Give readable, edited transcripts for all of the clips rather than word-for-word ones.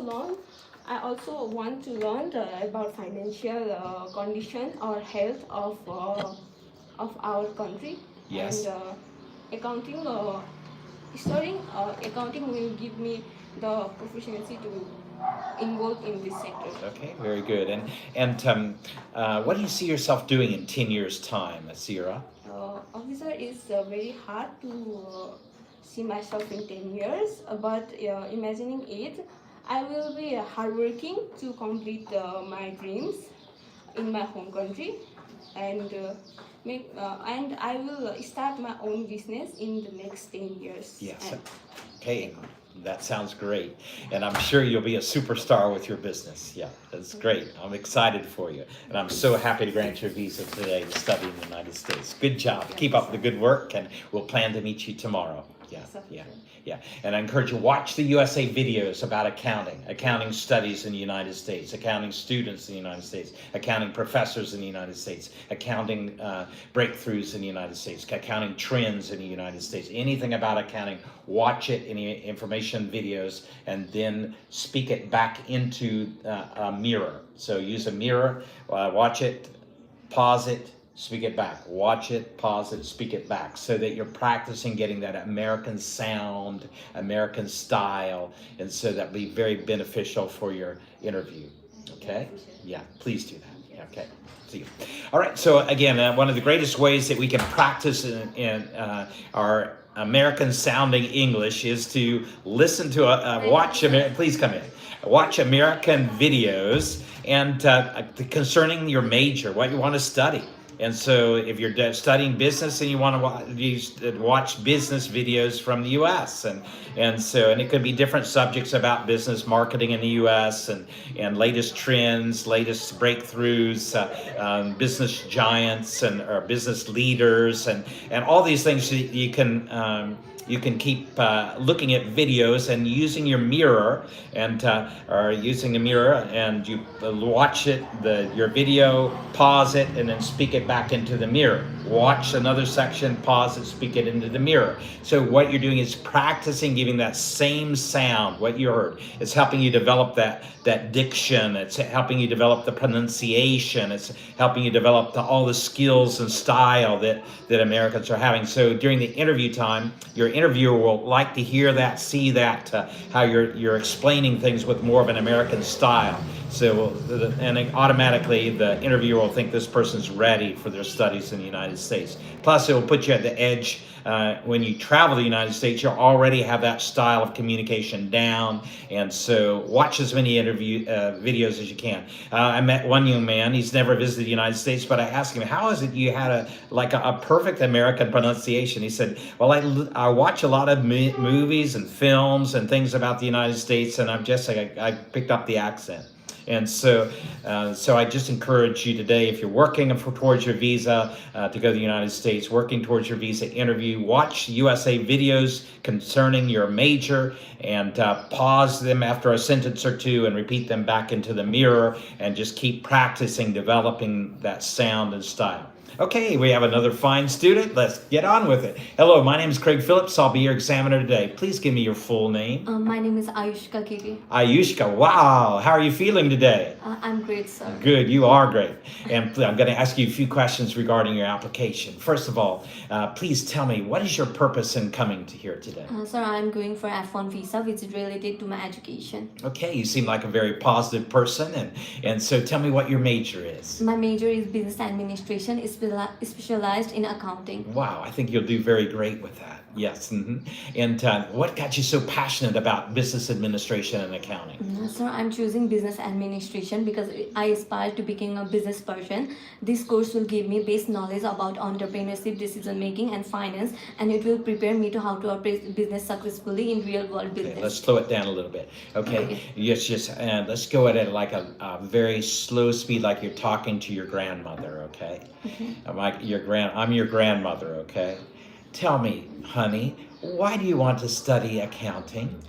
learn. I also want to learn about financial condition or health of our country. Yes. And accounting, studying accounting will give me the proficiency to involve in this sector. Okay, very good. And what do you see yourself doing in 10 years' time, Asira? Officer is very hard to see myself in 10 years, but imagining it, I will be hardworking to complete my dreams in my home country, and and I will start my own business in the next 10 years. Yes. And Okay, that sounds great. And I'm sure you'll be a superstar with your business. Yeah, that's great. I'm excited for you. And I'm so happy to grant you a visa today to study in the United States. Good job. Keep up the good work, and we'll plan to meet you tomorrow. Yeah, yeah, yeah. And I encourage you, watch the USA videos about accounting studies in the United States, accounting students in the United States, accounting professors in the United States, accounting breakthroughs in the United States, accounting trends in the United States. Anything about accounting, watch it, any information videos, and then speak it back into a mirror. So use a mirror, watch it, pause it, speak it back. Watch it, pause it, speak it back, so that you're practicing getting that American sound, American style, and so that'll be very beneficial for your interview. Okay? Yeah, please do that. Okay. See you. All right. So again, one of the greatest ways that we can practice in our American sounding English is to listen to watch. Please come in. Watch American videos and concerning your major, what you want to study. And so if you're studying business and you want to watch business videos from the U.S. and it could be different subjects about business marketing in the U.S. and latest trends, latest breakthroughs, business giants or business leaders and all these things you can keep looking at videos and using your mirror or using the mirror, and you watch your video, pause it, and then speak it back into the mirror. Watch another section, pause it, speak it into the mirror. So what you're doing is practicing giving that same sound, what you heard. It's helping you develop that diction. It's helping you develop the pronunciation. It's helping you develop all the skills and style that Americans are having. So during the interview time, your interviewer will like to hear that, see that, how you're explaining things with more of an American style. So, and automatically the interviewer will think this person's ready for their studies in the United States. Plus, it will put you at the edge. When you travel to the United States, you'll already have that style of communication down. And so watch as many interview videos as you can. I met one young man. He's never visited the United States, but I asked him, how is it you had a perfect American pronunciation? He said, well, I watch a lot of movies and films and things about the United States, and I picked up the accent. And so I just encourage you today, if you're working towards your visa to go to the United States, working towards your visa interview, watch USA videos concerning your major and pause them after a sentence or two and repeat them back into the mirror, and just keep practicing developing that sound and style. Okay, we have another fine student. Let's get on with it. Hello, my name is Craig Phillips. I'll be your examiner today. Please give me your full name. My name is Ayushka Kiri. Ayushka, wow. How are you feeling today? I'm great, sir. Good, you are great. And I'm going to ask you a few questions regarding your application. First of all, please tell me, what is your purpose in coming to here today? Sir, I'm going for F1 visa, which is related to my education. Okay, you seem like a very positive person. And so tell me what your major is. My major is business administration, specialized in accounting. Wow, I think you'll do very great with that. Yes. Mm-hmm. And what got you so passionate about business administration and accounting? Sir, I'm choosing business administration because I aspire to become a business person. This course will give me basic knowledge about entrepreneurship, decision making, and finance, and it will prepare me to how to operate business successfully in real world business. Okay, let's slow it down a little bit. Okay. Yes, let's go at it like a very slow speed, like you're talking to your grandmother. Okay. I'm your grandmother. Okay. Tell me, honey, why do you want to study accounting?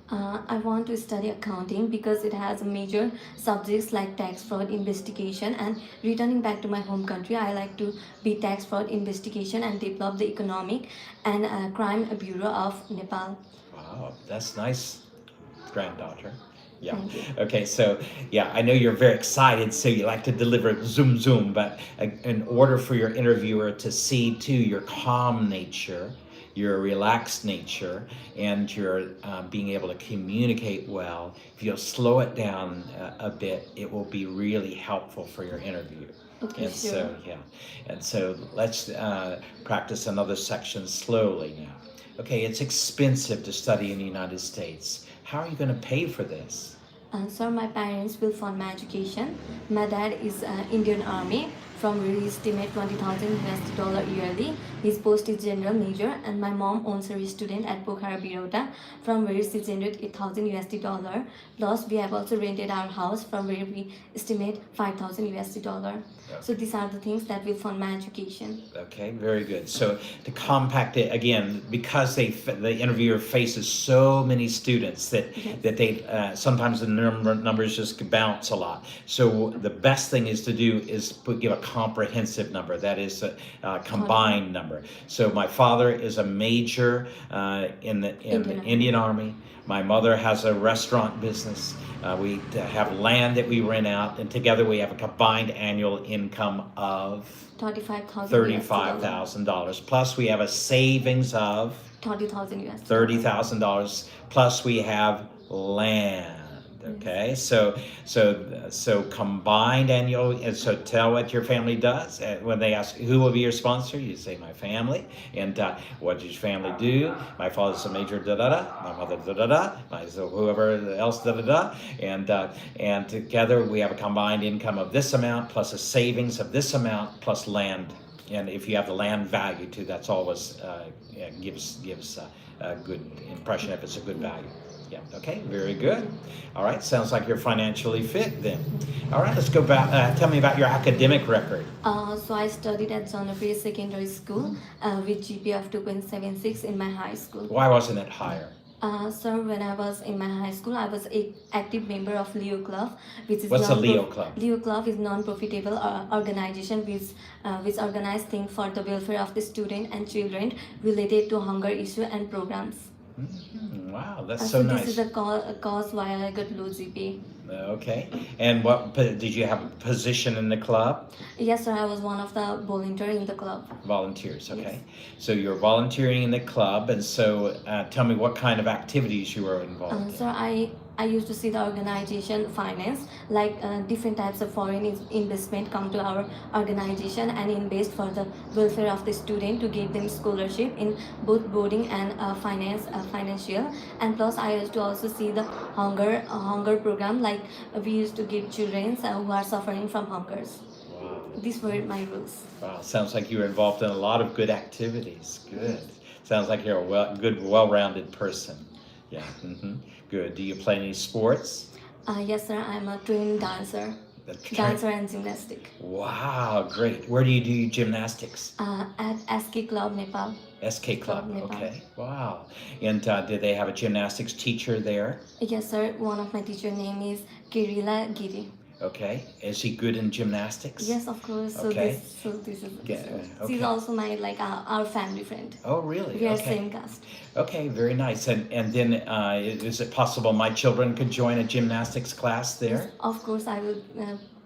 I want to study accounting because it has major subjects like tax fraud investigation, and returning back to my home country, I like to be tax fraud investigation and develop the economic and crime bureau of Nepal. Wow, that's nice, granddaughter. Yeah. Thank you. Okay, so yeah, I know you're very excited, so you like to deliver zoom zoom, but in order for your interviewer to see too your calm nature, your relaxed nature, and your being able to communicate well, if you'll slow it down a bit, it will be really helpful for your interview. Okay, And sure. so, yeah, and so let's practice another section slowly now. Okay, it's expensive to study in the United States. How are you going to pay for this? Sir, my parents will fund my education. My dad is Indian Army, from where he estimate 20,000 USD dollar yearly. His post is General Major, and my mom owns a restaurant at Pokhara Birota, from where she generates 8,000 USD dollar. Plus, we have also rented our house, from where we estimate 5,000 USD dollar. So these are the things that will fund my education. Okay, very good. So to compact it again, because the interviewer faces so many students that they sometimes the numbers just bounce a lot. So the best thing is to do is give a comprehensive number. That is a combined number. So my father is a major in the Indian Army. My mother has a restaurant business. We have land that we rent out, and together we have a combined annual income of $35,000. Plus, we have a savings of $30,000 $30,000. Plus, we have land. Okay, so combined annual. And so tell what your family does. When they ask who will be your sponsor, you say my family. And what does your family do? My father's a major da da da. My mother da da da. So whoever else da da da. And together we have a combined income of this amount plus a savings of this amount plus land. And if you have the land value too, that's always gives a good impression if it's a good value. Yeah, okay, very good. All right, sounds like you're financially fit then. All right, let's go back. Tell me about your academic record. So I studied at Zonapri Secondary School with GPA of 2.76 in my high school. Why wasn't it higher? Sir, when I was in my high school, I was an active member of Leo Club, which is What's a Leo Club? Leo Club is non-profitable organization which organize things for the welfare of the student and children related to hunger issue and programs. Mm-hmm. Wow, that's So nice. this is a cause why I got low GPA. Okay, and what did you have a position in the club? Yes, sir. I was one of the volunteers in the club. Volunteers, okay. Yes. So you're volunteering in the club, and so tell me what kind of activities you were involved in. Sir, I used to see the organization finance, like different types of foreign investment come to our organization and invest for the welfare of the student to give them scholarship in both boarding and financial. And plus, I used to also see the hunger program, like we used to give children who are suffering from hungers. Wow. These were my rules. Wow, sounds like you were involved in a lot of good activities. Good. Sounds like you're a well-rounded person. Yeah. Mm-hmm. Good. Do you play any sports? Yes, sir. I'm a trained dancer. Dancer and gymnastic. Wow, great. Where do you do gymnastics? At SK Club, Nepal. SK Club, Nepal. okay. Wow. And did they have a gymnastics teacher there? Yes, sir. One of my teacher name is Kirila Giri. Okay. Is he good in gymnastics? Yes, of course. So Okay. this is. Okay. She's also my our family friend. Oh, really? We are Okay. same caste. Okay, very nice. And then is it possible my children could join a gymnastics class there? Of course, I will.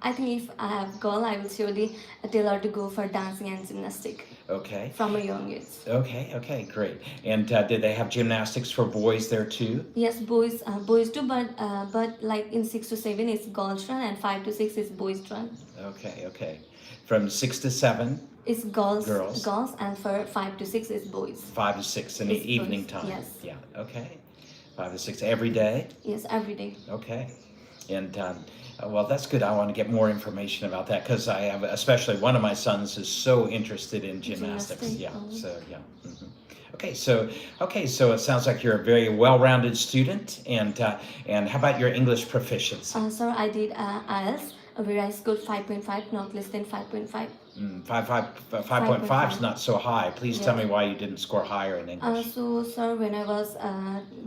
I think if I have girl, I will surely tell her to go for dancing and gymnastic Okay. from a young age. Okay, great. And did they have gymnastics for boys there too? Yes, boys too, but like in 6 to 7 is girls run and 5 to 6 is boys run. Okay. From 6 to 7? It's girls, Girls. and for 5 to 6 is boys. 5 to 6 in the It's evening boys, time? yes. Yeah, okay. 5 to 6 every day? Yes, every day. Okay. And well, that's good. I want to get more information about that because I have, especially one of my sons is so interested in gymnastics. Gymnastics, Yeah. oh. So yeah. Mhm. Okay. So it sounds like you're a very well-rounded student. And how about your English proficiency? Sir, I did IELTS where I scored 5.5, not less than 5.5. 5.5 is not so high. Please tell Yeah. me why you didn't score higher in English. So, sir, when I was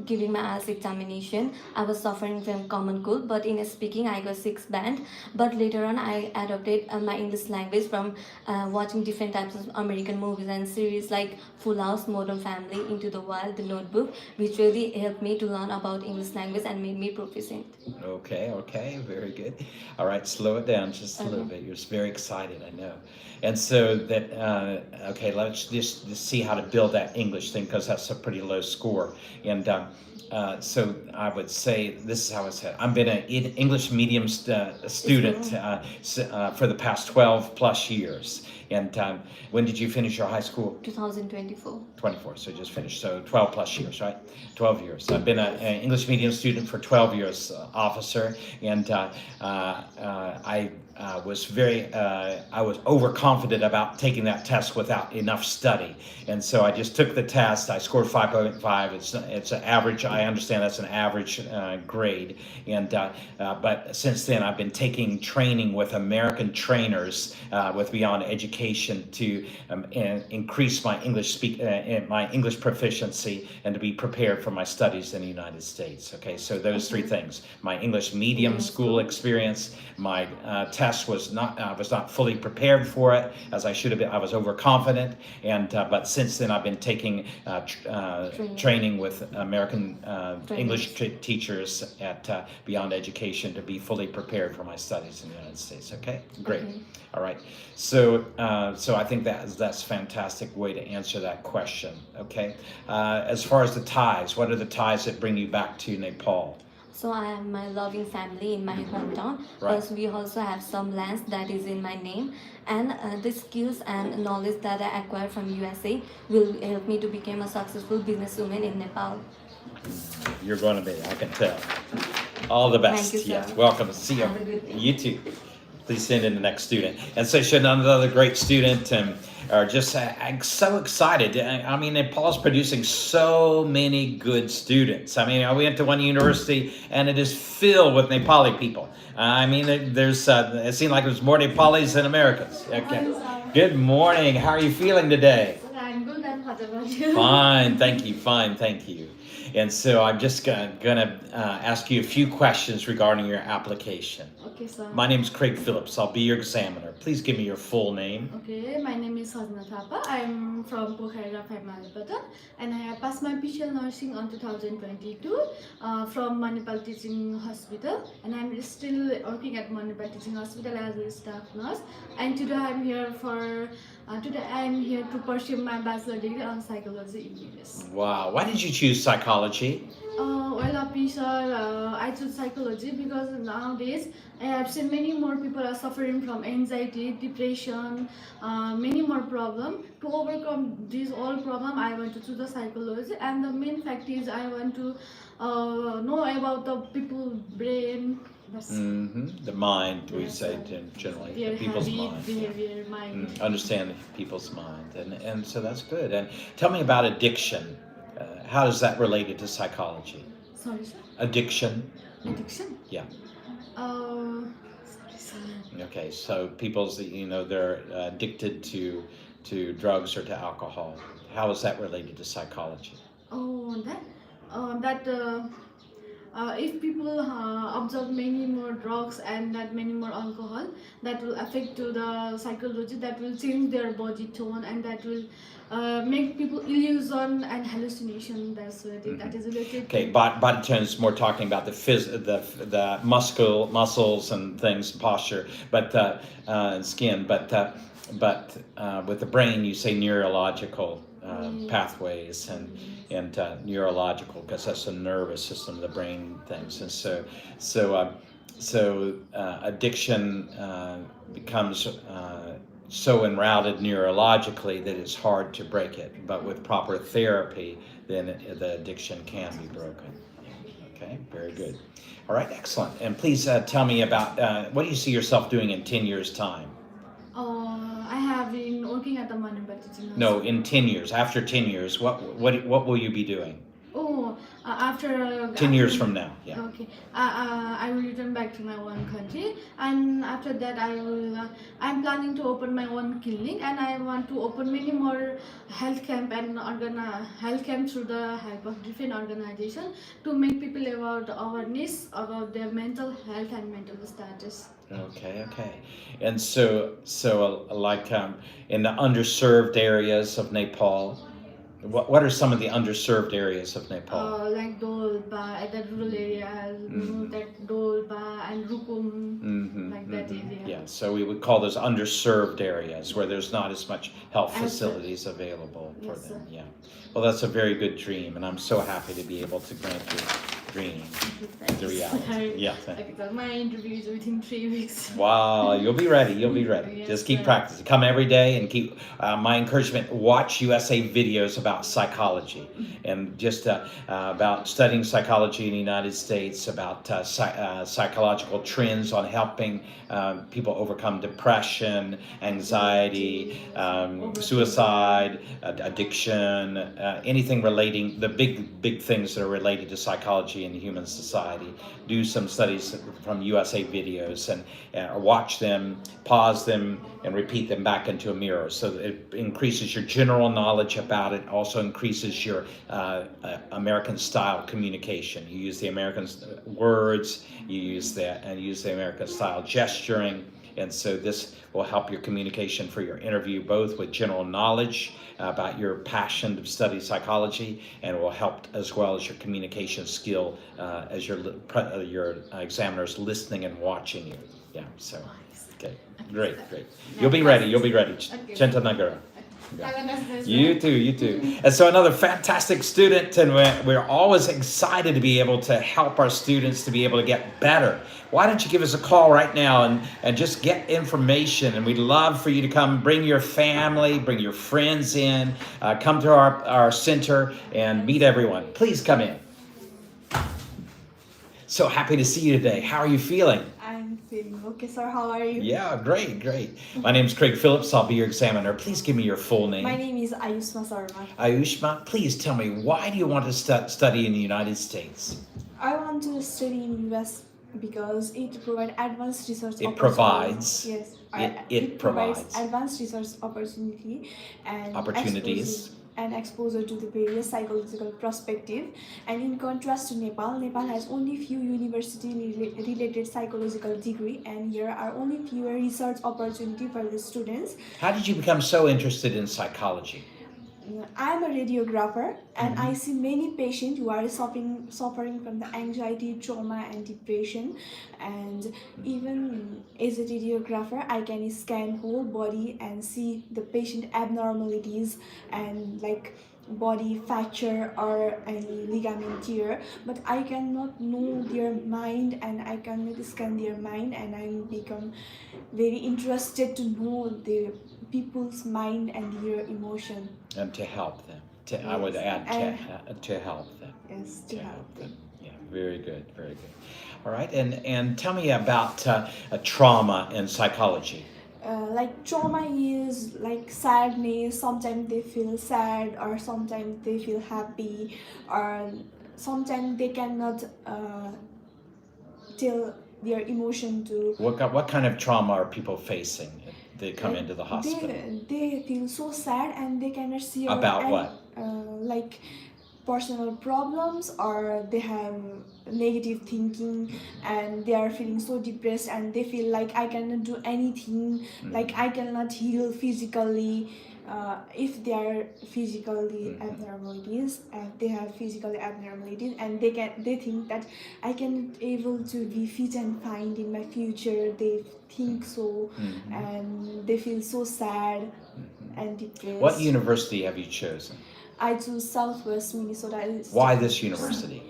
giving my IELTS examination, I was suffering from common cold, but in speaking, I got 6 band. But later on, I adopted my English language from watching different types of American movies and series like Full House, Modern Family, Into the Wild, The Notebook, which really helped me to learn about English language and made me proficient. Okay, very good. All right, slow it down just a little Okay. bit. You're very excited, I know. And so that, okay, let's just see how to build that English thing because that's a pretty low score. And so I would say, this is how I said, I've been an English medium student for the past 12 plus years. And when did you finish your high school? 2024. 24, so just finished. So 12 plus years, right? 12 years. I've been an English medium student for 12 years, officer, and I was overconfident about taking that test without enough study. And so I just took the test. I scored 5.5. It's an average. I understand that's an average grade. And but since then, I've been taking training with American trainers with Beyond Education to increase my English proficiency and to be prepared for my studies in the United States. Okay, so those three things: my English medium school experience, my test I was not fully prepared for it as I should have been. I was overconfident, and but since then I've been taking training with American English teachers at Beyond Education to be fully prepared for my studies in the United States. Okay, great. Okay. All right. So I think that's a fantastic way to answer that question. Okay. As far as the ties, what are the ties that bring you back to Nepal? So I have my loving family in my hometown. Right. Plus, we also have some lands that is in my name, and the skills and knowledge that I acquired from USA will help me to become a successful businesswoman in Nepal. You're going to be, I can tell. All the best. Thank you, sir. Yes, welcome. See you. Have a good day. You too. Please send in the next student. And so should another great student and are just so excited. I mean, Nepal's producing so many good students. I mean, I went to one university and it is filled with Nepali people. I mean, there's it seemed like there's more Nepalis than Americans. Okay. Good morning. How are you feeling today? I'm good. And what about you? Fine, thank you. Fine, thank you. And so I'm just gonna ask you a few questions regarding your application. Okay, sir. My name is Craig Phillips. I'll be your examiner. Please give me your full name. Okay, my name is Sajna Thapa. I'm from Pokhara, Manipal, and I have passed my PCL nursing on 2022 from Manipal Teaching Hospital, and I'm still working at Manipal Teaching Hospital as a staff nurse. And today I'm here to pursue my bachelor degree on psychology in US. Wow. Why did you choose psychology? I choose psychology because nowadays I have seen many more people are suffering from anxiety, depression, many more problems. To overcome these all problems, I want to choose the psychology, and the main fact is I want to know about the people's brain. The mind, we Yes, say sir. generally, Their people's habit, mind. behavior, mind. Understand people's mind, and so that's good. And tell me about addiction. How is that related to psychology? Sorry, sir. Addiction. Addiction. Yeah. Sorry, sir. Okay, so people's they're addicted to drugs or to alcohol. How is that related to psychology? If people observe many more drugs and that many more alcohol, that will affect to the psychology, that will change their body tone, and that will make people illusion and hallucination. That's what that is related. Okay, to. body tone is more talking about the muscles and things, posture, but skin, but with the brain you say neurological pathways and neurological, because that's the nervous system, the brain things, and so addiction becomes so enrouted neurologically that it's hard to break it. But with proper therapy, then the addiction can be broken. Okay, very good. All right, excellent. And please tell me about what do you see yourself doing in 10 years' time? I have been working at the Manipal Teaching Hospital. No, in 10 years. After 10 years, what will you be doing? after 10 years from now, yeah. Okay, I will return back to my own country, and after that I'm planning to open my own clinic, and I want to open many more health camp and health camp through the help of different organizations to make people about awareness about their mental health and mental status. Okay, okay. And like in the underserved areas of Nepal, what are some of the underserved areas of Nepal? Like Dolba at the rural areas, that Dolba and Rukum, like that area. Yeah, so we would call those underserved areas where there's not as much health As facilities available for Yes, them. sir. Yeah. Well, that's a very good dream, and I'm so happy to be able to grant your dream the reality. Yeah. Okay, so my interview is within 3 weeks. Wow, you'll be ready. You'll be ready. Yes, Just keep sir. practicing. Come every day and keep. My encouragement: watch USA videos about psychology and just about studying psychology in the United States, about psychological trends on helping people overcome depression, anxiety, suicide, addiction, anything relating the big things that are related to psychology and human society. Do some studies from USA videos and watch them, pause them, and repeat them back into a mirror. So it increases your general knowledge about it. Also increases your American style communication. You use the American words. You use the American style gesturing. And so this will help your communication for your interview, both with general knowledge about your passion to study psychology, and it will help as well as your communication skill as your examiners listening and watching you. Yeah, so, okay, great. You'll be ready. Chantanagara. Have a nice day, sir. You too. And so another fantastic student, and we're always excited to be able to help our students to be able to get better. Why don't you give us a call right now and just get information, and we'd love for you to come, bring your family, bring your friends in, come to our center and meet everyone. Please come in. So happy to see you today. How are you feeling? I'm feeling okay, sir. How are you? Yeah, great. My name's Craig Phillips. I'll be your examiner. Please give me your full name. My name is Ayushma Sarma. Ayushma, please tell me, why do you want to study in the United States? I want to study in US because it provides advanced research It opportunities. provides. Yes. It provides. advanced research opportunity and Opportunities. exposure to the various psychological perspective. And in contrast to Nepal has only few university-related psychological degree, and here are only fewer research opportunity for the students. How did you become so interested in psychology? I'm a radiographer, and I see many patients who are suffering from the anxiety, trauma, and depression. And even as a radiographer, I can scan whole body and see the patient abnormalities and like body fracture or any ligament tear, but I cannot know their mind, and I cannot scan their mind, and I become very interested to know the people's mind and their emotion. And to help them. I would add to help them. Yes, to help them. Yeah, very good. All right, and tell me about trauma and psychology. Like trauma is like sadness. Sometimes they feel sad, or sometimes they feel happy, or sometimes they cannot tell their emotion to. What kind of trauma are people facing? They come into the hospital. They feel so sad, and they cannot see About what? Like personal problems, or they have negative thinking, and they are feeling so depressed, and they feel like I cannot do anything, like I cannot heal physically. If they are physically abnormalities, they have physical abnormalities, and they think that I cannot able to be fit and fine in my future. They think so, and they feel so sad and depressed. What university have you chosen? I choose Southwest Minnesota. Why this university?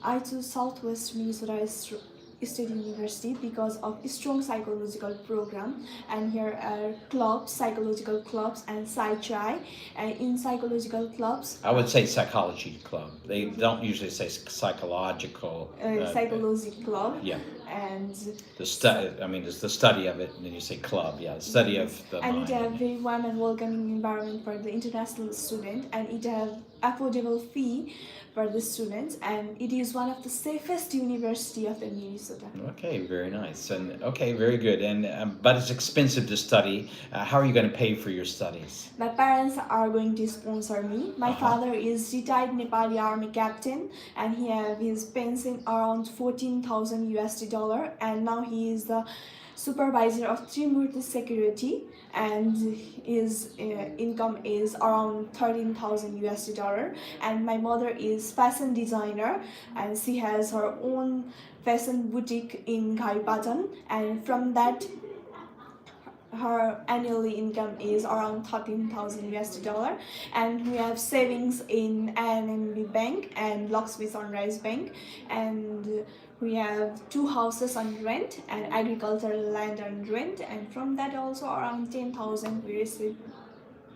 I choose Southwest Minnesota State University because of a strong psychological program, and here are clubs, psychological clubs, and Psy-Chi. And in psychological clubs, I would say psychology club. They don't usually say psychological. psychology club. Yeah. And The study. I mean, it's the study of it, and then you say club. Yeah, the study of the and mind. it have very warm and welcoming environment for the international student, and it have affordable fee for the students, and it is one of the safest university of the Minnesota. Okay, very nice. And okay, very good. And but it's expensive to study. How are you going to pay for your studies? My parents are going to sponsor me. My Uh-huh. father is retired Nepali army captain, and he have his pension around 14,000 USD dollar, and now he is the supervisor of Trimurti security, and his income is around 13,000 USD dollar. And my mother is fashion designer, and she has her own fashion boutique in Ghaipatan, and from that her annual income is around 13,000 USD dollar. And we have savings in NMB Bank and Luxby Sunrise Bank, and we have 2 houses on rent and agricultural land on rent, and from that also around 10,000 we receive.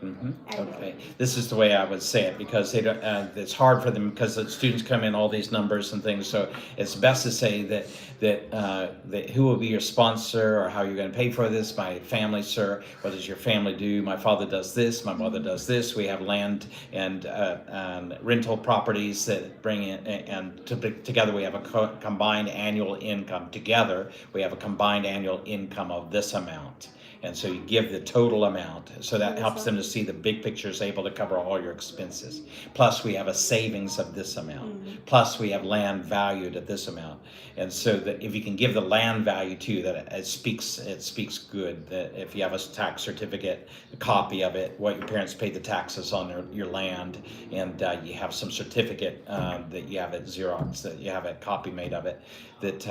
Okay, this is the way I would say it, because they don't. It's hard for them because the students come in all these numbers and things. So it's best to say that who will be your sponsor or how you're going to pay for this. My family, sir. What does your family do? My father does this. My mother does this. We have land and rental properties that bring in, and together we have a combined annual income. Together we have a combined annual income of this amount. And so you give the total amount, so that helps them to see the big picture, is able to cover all your expenses. Plus we have a savings of this amount. Plus we have land valued at this amount. And so that if you can give the land value too, that it speaks good. That if you have a tax certificate, a copy of it, what your parents paid the taxes on your land, and you have some certificate that you have at Xerox, that you have a copy made of it, that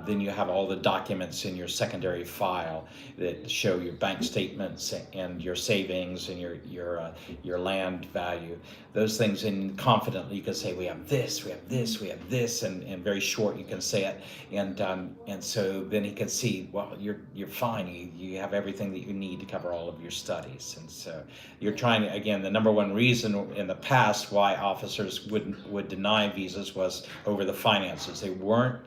then you have all the documents in your secondary file that show your bank statements and your savings and your land value. Those things, and confidently you can say, we have this, we have this, we have this, and very short you can say it, and so then he can see, well, you're fine. You have everything that you need to cover all of your studies. And so you're trying to, again, the number one reason in the past why officers would deny visas was over the finances. They weren't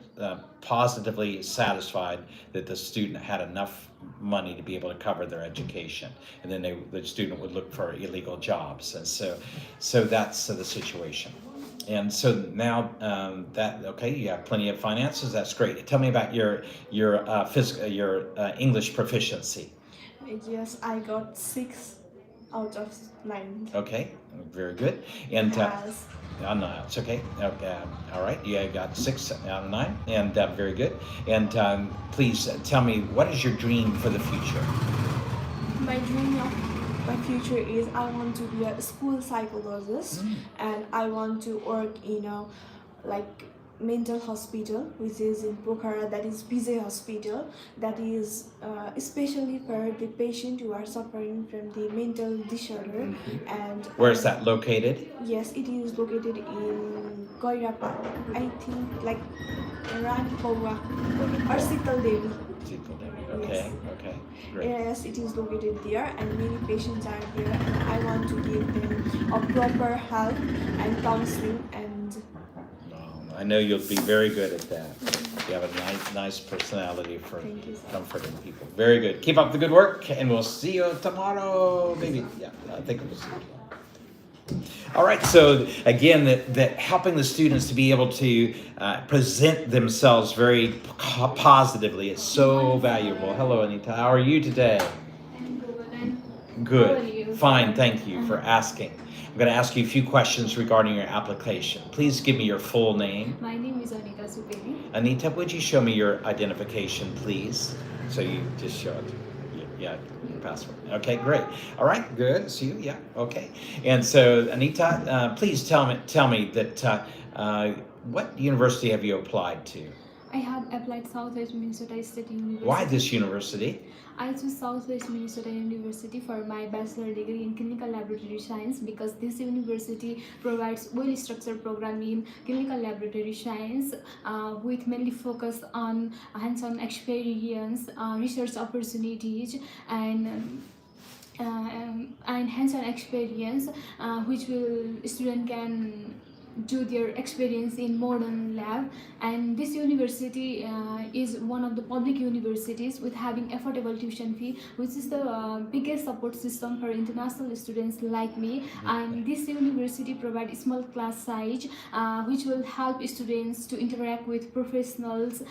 positively satisfied that the student had enough money to be able to cover their education, and then the student would look for illegal jobs. And so that's the situation. And so now you have plenty of finances. That's great. Tell me about your English proficiency. Yes, I got 6 out of 9. Okay, very good. And Yes. no, it's okay. All right, you got 6 out of 9, and very good. And please tell me, what is your dream for the future? My dream of my future is I want to be a school psychologist, and I want to work in a mental hospital, which is in Pokhara, that is Vijay Hospital, that is especially for the patient who are suffering from the mental disorder. And Where is that located? yes, it is located in Koirapa, I think, like Rani Paua or Sital Devi. Okay, okay, great. Yes, it is located there, and many patients are there, and I want to give them a proper help and counseling. And I know you'll be very good at that. You have a nice personality for Thank you, sir. comforting people. Very good. Keep up the good work, and we'll see you tomorrow, maybe. Yeah, I think we'll see you tomorrow. All right, so again, that helping the students to be able to present themselves very positively is so valuable. Hello, Anita. How are you today? I'm good. Good. How are you? Fine, thank you for asking. I'm going to ask you a few questions regarding your application. Please give me your full name. My name is Anita Superi. Anita, would you show me your identification, please? So you just show it. Yeah, your passport. Okay, great. All right, good. See you. Yeah, okay. And so, Anita, please tell me that what university have you applied to? I have applied Southwest Minnesota State University. Why this university? I chose Southwest Minnesota University for my bachelor degree in clinical laboratory science because this university provides well-structured program in clinical laboratory science with mainly focus on hands-on experience, research opportunities, and hands-on experience which student can do their experience in modern lab. And this university is one of the public universities with having affordable tuition fee, which is the biggest support system for international students like me. And this university provides small class size, which will help students to interact with professionals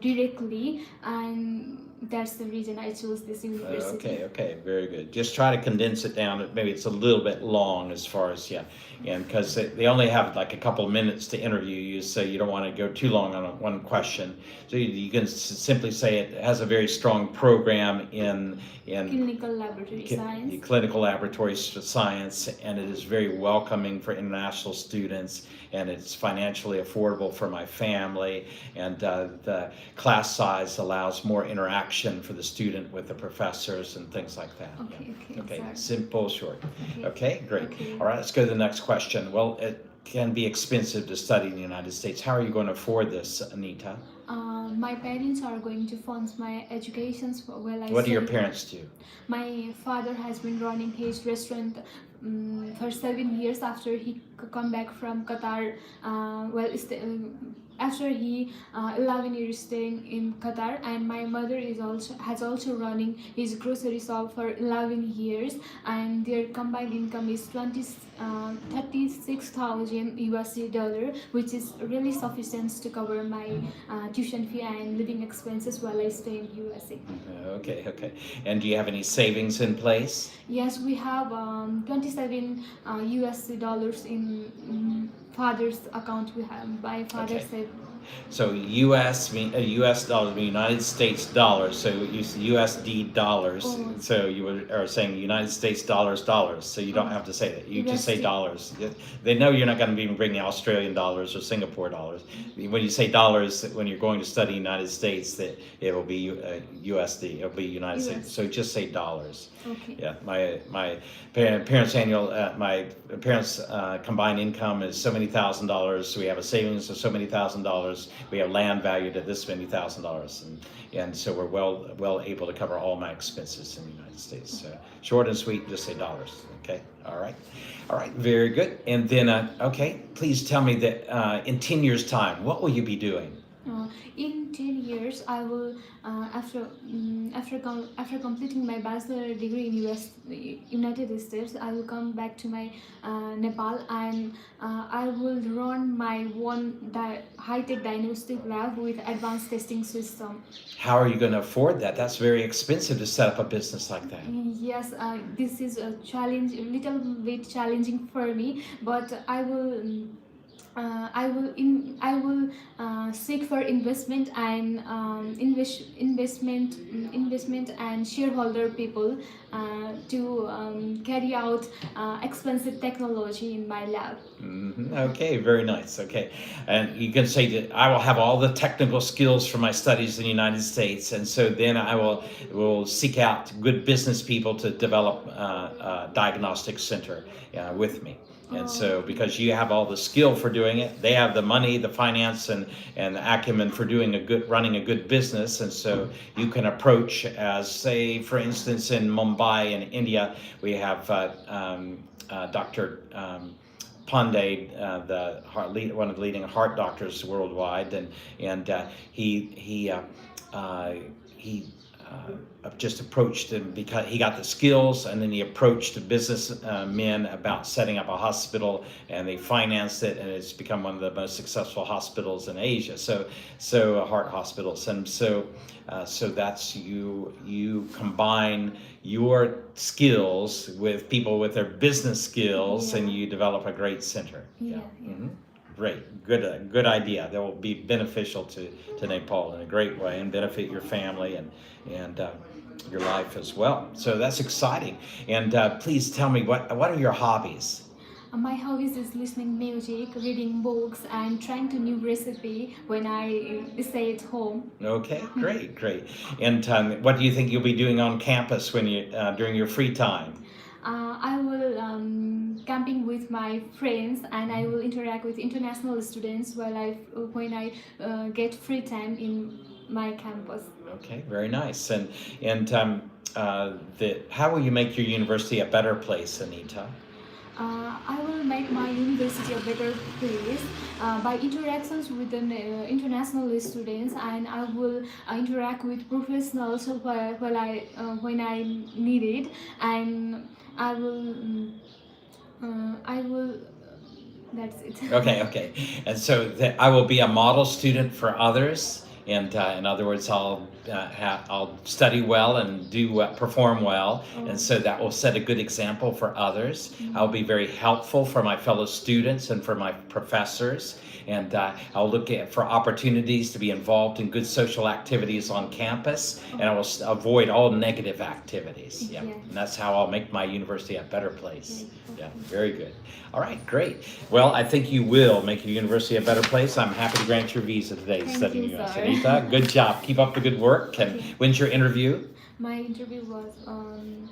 directly, and that's the reason I chose this university. Okay, very good. Just try to condense it down. Maybe it's a little bit long as far as, yeah, and because they only have like a couple of minutes to interview you, so you don't want to go too long on one question. So you can simply say it has a very strong program in Clinical laboratory science. clinical laboratory science, and it is very welcoming for international students, and it's financially affordable for my family, and the class size allows more interaction for the student with the professors and things like that. Okay, sorry. Simple, short. Okay. Okay, great. Okay. All right, let's go to the next question. Well, it can be expensive to study in the United States. How are you going to afford this, Anita? My parents are going to fund my education while I What do your study. parents do? My father has been running his restaurant for 7 years after he come back from Qatar. After he 11 years staying in Qatar, and my mother has also running his grocery shop for 11 years, and their combined income is 36,000 USD dollar, which is really sufficient to cover my tuition fee and living expenses while I stay in USA. Okay. And do you have any savings in place? Yes, we have 27 USD dollars in father's account. We have my father Okay. said. So US dollars mean United States dollars. So you USD dollars. Oh. So you are saying United States dollars. So you don't have to say that. You just say USD. dollars. They know you're not going to be bringing Australian dollars or Singapore dollars. When you say dollars, when you're going to study United States, that it will be USD. It'll be United US. States. So just say dollars. Okay. Yeah, my parents' combined income is so many $1,000. So we have a savings of so many $1,000. We have land valued at this many $1,000, and so we're well able to cover all my expenses in the United States. So short and sweet, just say dollars. Okay, all right, very good. And then okay, please tell me that in 10 years' time, what will you be doing? In 10 years, I will after completing my bachelor degree in United States, I will come back to my Nepal, and I will run my own high-tech diagnostic lab with advanced testing system. How are you going to afford that? That's very expensive to set up a business like that. Yes, this is a little bit challenging for me, but I will seek for investment and investment and shareholder people to carry out expensive technology in my lab. Okay, very nice. Okay, and you can say that I will have all the technical skills from my studies in the United States, and so then I will seek out good business people to develop a diagnostic center with me. And so because you have all the skill for doing it, they have the money, the finance, and the acumen for running a good business. And so you can approach, as say, for instance, in Mumbai in India, we have Dr. Pandey, one of the leading heart doctors worldwide, and he just approached him because he got the skills, and then he approached the businessmen about setting up a hospital, and they financed it, and it's become one of the most successful hospitals in Asia. So heart hospitals, and so that's you combine your skills with people with their business skills, and you develop a great center. Yeah. Mm-hmm. Great, good idea. That will be beneficial to Nepal in a great way, and benefit your family and your life as well. So that's exciting. And please tell me, what are your hobbies? My hobbies is listening music, reading books, and trying to new recipe when I stay at home. Okay, great. And what do you think you'll be doing on campus when you during your free time? I will camping with my friends, and I will interact with international students when I get free time in my campus. Okay, very nice. And how will you make your university a better place, Anita? I will make my university a better place by interactions with the international students, and I will interact with professionals when I need it, and I will I will. That's it. Okay. And so I will be a model student for others. And in other words, I'll study well and perform well, and so that will set a good example for others. I'll be very helpful for my fellow students and for my professors, and I'll look for opportunities to be involved in good social activities on campus, and I will avoid all negative activities. Yeah, Yes. and that's how I'll make my university a better place. Yeah, very good. All right, great. Well, I think you will make your university a better place. I'm happy to grant your visa today to Thank study in you, the US. sir. Anita, good job. Keep up the good work. And when's your interview? My interview was on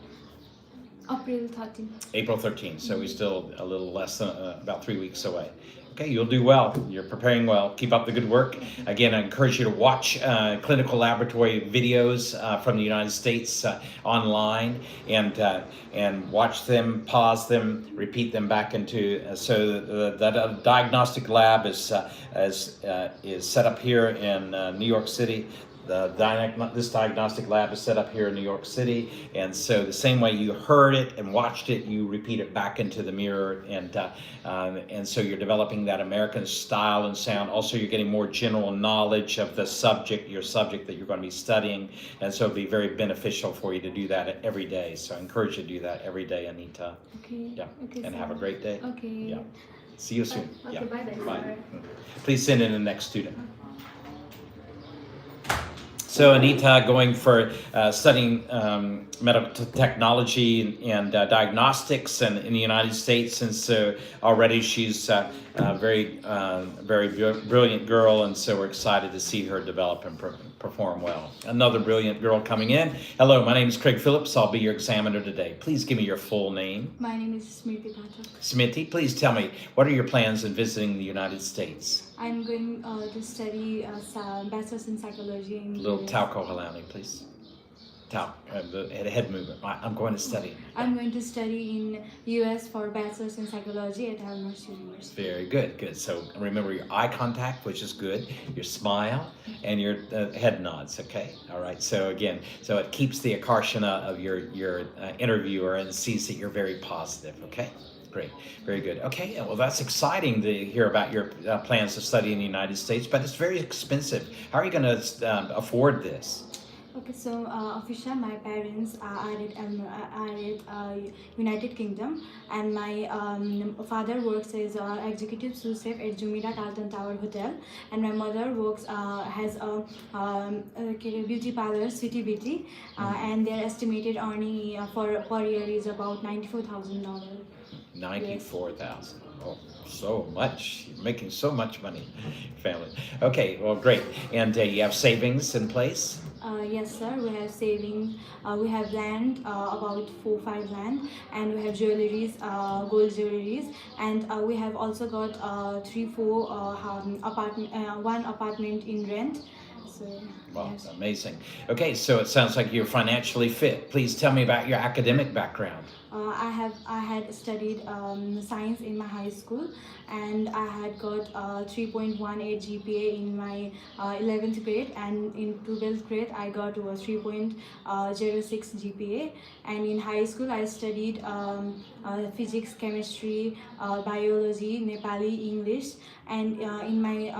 April 13th. April 13th, so we're still a little less than about 3 weeks away. Okay, you'll do well. You're preparing well. Keep up the good work. Again, I encourage you to watch clinical laboratory videos from the United States online, and watch them, pause them, repeat them back into. So that diagnostic lab is set up here in New York City. This diagnostic lab is set up here in New York City, and so the same way you heard it and watched it, you repeat it back into the mirror, and so you're developing that American style and sound. Also, you're getting more general knowledge of the your subject that you're going to be studying, and so it'll be very beneficial for you to do that every day. So I encourage you to do that every day, Anita. Okay. Yeah, Okay, and sir. have a great day. Okay. Yeah. See you soon. Okay, Yeah. bye then, Bye. sir. Please send in the next student. So Anita going for studying medical technology and diagnostics in the United States, and so already she's a very brilliant girl, and so we're excited to see her develop and perform well. Another brilliant girl coming in. Hello, my name is Craig Phillips. I'll be your examiner today. Please give me your full name. My name is Smriti Pathak. Smriti, please tell me, what are your plans in visiting the United States? I'm going to study bachelor's in psychology in Little US. Tauko Halani, please. The head movement. I'm going to study. I'm going to study in US for bachelor's in psychology at Aerospace University. Very good. So remember your eye contact, which is good, your smile, and your head nods, okay? All right, so again, so it keeps the akarshana of your interviewer and sees that you're very positive, okay? Great, very good. Okay, well, that's exciting to hear about your plans to study in the United States, but it's very expensive. How are you going to afford this? Okay, so official, my parents are United Kingdom, and my father works as executive sous chef at Jumeirah Carlton Tower Hotel, and my mother works has a beauty parlor, City Beauty, and their estimated earning per year is about $94,000. 94,000. Oh, so much. You're making so much money, family. Okay, well, great. And you have savings in place? Yes, sir. We have savings. We have land, about 4-5 land, and we have jewelries, gold jewelries, and we have also got 3-4 one apartment in rent. So, Wow, yes. amazing. Okay, so it sounds like you're financially fit. Please tell me about your academic background. I had studied science in my high school, and I had got 3.18 GPA in my 11th grade, and in 12th grade I got 3.06 GPA, and in high school I studied physics, chemistry, biology, Nepali, English, and in my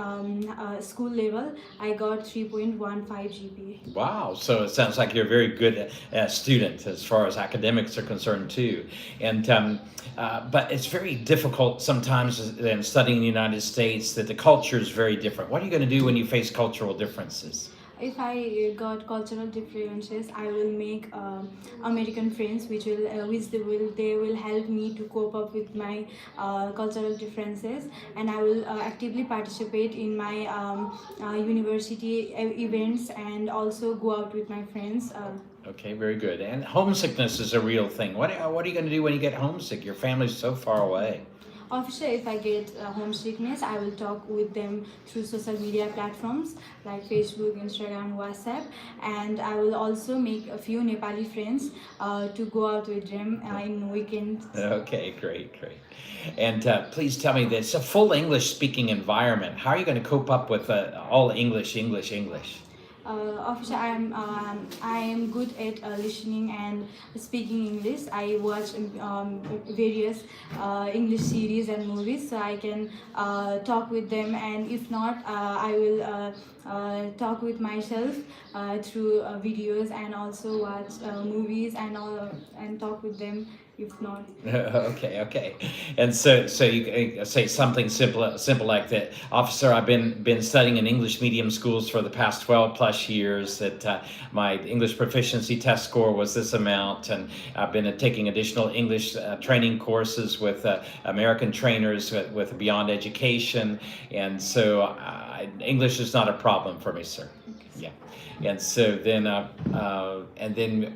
school level I got 3.15 GPA. Wow, so it sounds like you're a very good student as far as academics are concerned too. And but it's very difficult sometimes in studying in the United States that the culture is very different. What are you going to do when you face cultural differences? If I got cultural differences, I will make American friends, which they will help me to cope up with my cultural differences, and I will actively participate in my university events and also go out with my friends. Okay, very good. And homesickness is a real thing. What are you going to do when you get homesick? Your family's so far away. Officer, if I get homesickness, I will talk with them through social media platforms like Facebook, Instagram, WhatsApp, and I will also make a few Nepali friends to go out with them in weekends. Okay, great, great. And please tell me, this a full English speaking environment. How are you going to cope up with all English, English, English? Officer, I am good at listening and speaking English. I watch various English series and movies, so I can talk with them. And if not, I will talk with myself through videos and also watch movies and talk with them. If not. Okay, okay. And so you say something simple like that. Officer, I've been studying in English medium schools for the past 12 plus years. That my English proficiency test score was this amount, and I've been taking additional English training courses with American trainers with Beyond Education, and so English is not a problem for me, sir. Yeah. And so then,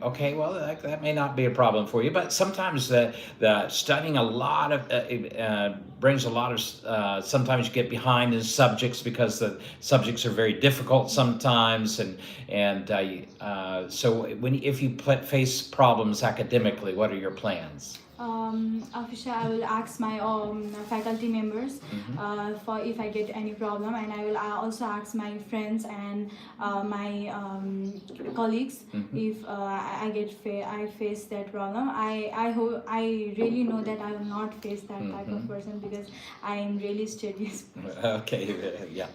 okay, well, that may not be a problem for you, but sometimes the studying a lot of brings a lot of. Sometimes you get behind in subjects because the subjects are very difficult sometimes, and so if you face problems academically, what are your plans? Officer, I will ask my faculty members for if I get any problem, and I will also ask my friends and my colleagues if I face that problem. I really know that I will not face that type of person because I am really studious. Okay, yeah,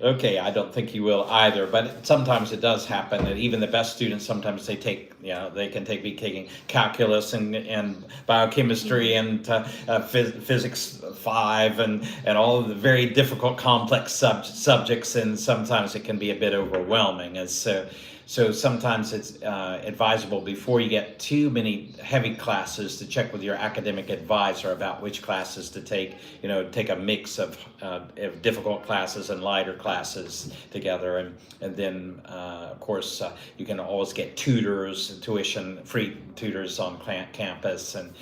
okay. I don't think you will either, but sometimes it does happen that even the best students sometimes they can be taking calculus and biochemistry and physics 5 and all of the very difficult complex subjects, and sometimes it can be a bit overwhelming. And so sometimes it's advisable before you get too many heavy classes to check with your academic advisor about which classes to take. Take a mix of difficult classes and lighter classes together, and then of course you can always get tutors, free tutors on campus, and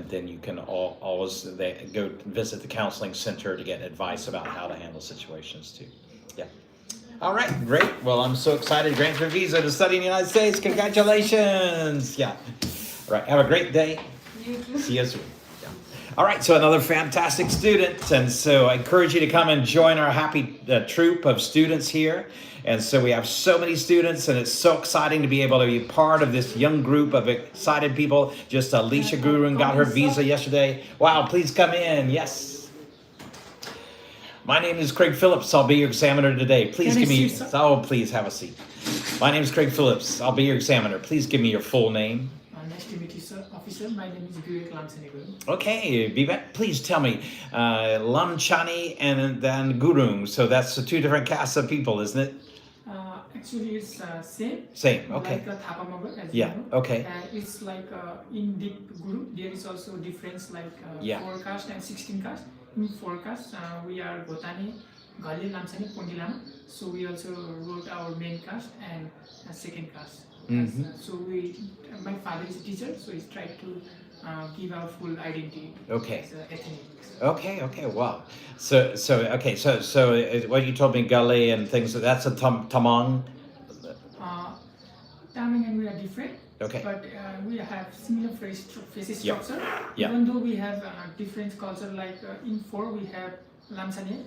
then you can always go visit the counseling center to get advice about how to handle situations too. Yeah. All right, great. Well, I'm so excited. Grant your visa to study in the United States. Congratulations. Yeah. All right, have a great day. You too. See you soon. Yeah. All right, so another fantastic student. And so I encourage you to come and join our happy troop of students here. And so we have so many students, and it's so exciting to be able to be part of this young group of excited people. Just Alicia Gurung got her visa yesterday. Wow, please come in. Yes. My name is Craig Phillips. I'll be your examiner today. Please give me... Oh, please have a seat. My name is Craig Phillips. I'll be your examiner. Please give me your full name. Nice to meet you, sir. Officer, my name is Vivek Lamsani. Okay, Vivek, please tell me. Lamchani and then Gurung. So that's the two different castes of people, isn't it? Actually, it's same. Same, okay. Like a Thapamaga, as Yeah, you know. okay. It's like in deep group, there is also difference like 4 caste and 16 caste. In 4 caste, we are Gotani, Gali, Lamsani, Pondilama. So we also wrote our main caste and second caste. So my father is a teacher, so he's tried to give our full identity. Okay. As ethnic. Okay, wow. So what you told me, Gully and things, that's a Tamang? Tamang and we are different. Okay. But we have similar face structure. Yeah. Even though we have different culture, like in 4 we have Lamsane,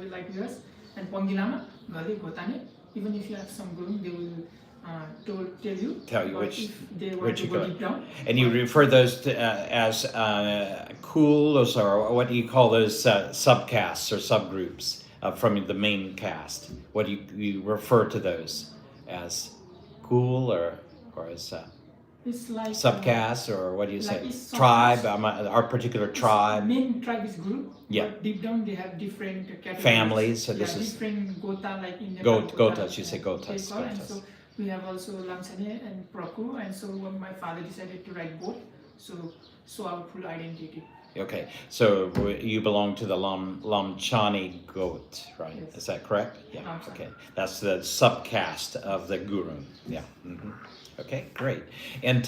like us, and Pongilama, Gali, Gotane. Even if you have some group, they will tell you which you go deep down. And you refer those to, as cools, or what do you call those subcasts or subgroups from the main caste? What do you refer to those as? Cool or as it's like subcaste, or what do you say? Like Tribe, our particular tribe. Main tribe is group. Yeah. But deep down they have different categories. Families. So this is different Gota, like in Nepal. Gotas. You say Gotas. And so we have also Lamsane and Proku, and so my father decided to write both, so our full identity. Okay, so you belong to the Lamchani goat, right? Yes. Is that correct? Yeah. Lamchani. Okay, that's the subcaste of the Gurung. Yeah. Okay, great. And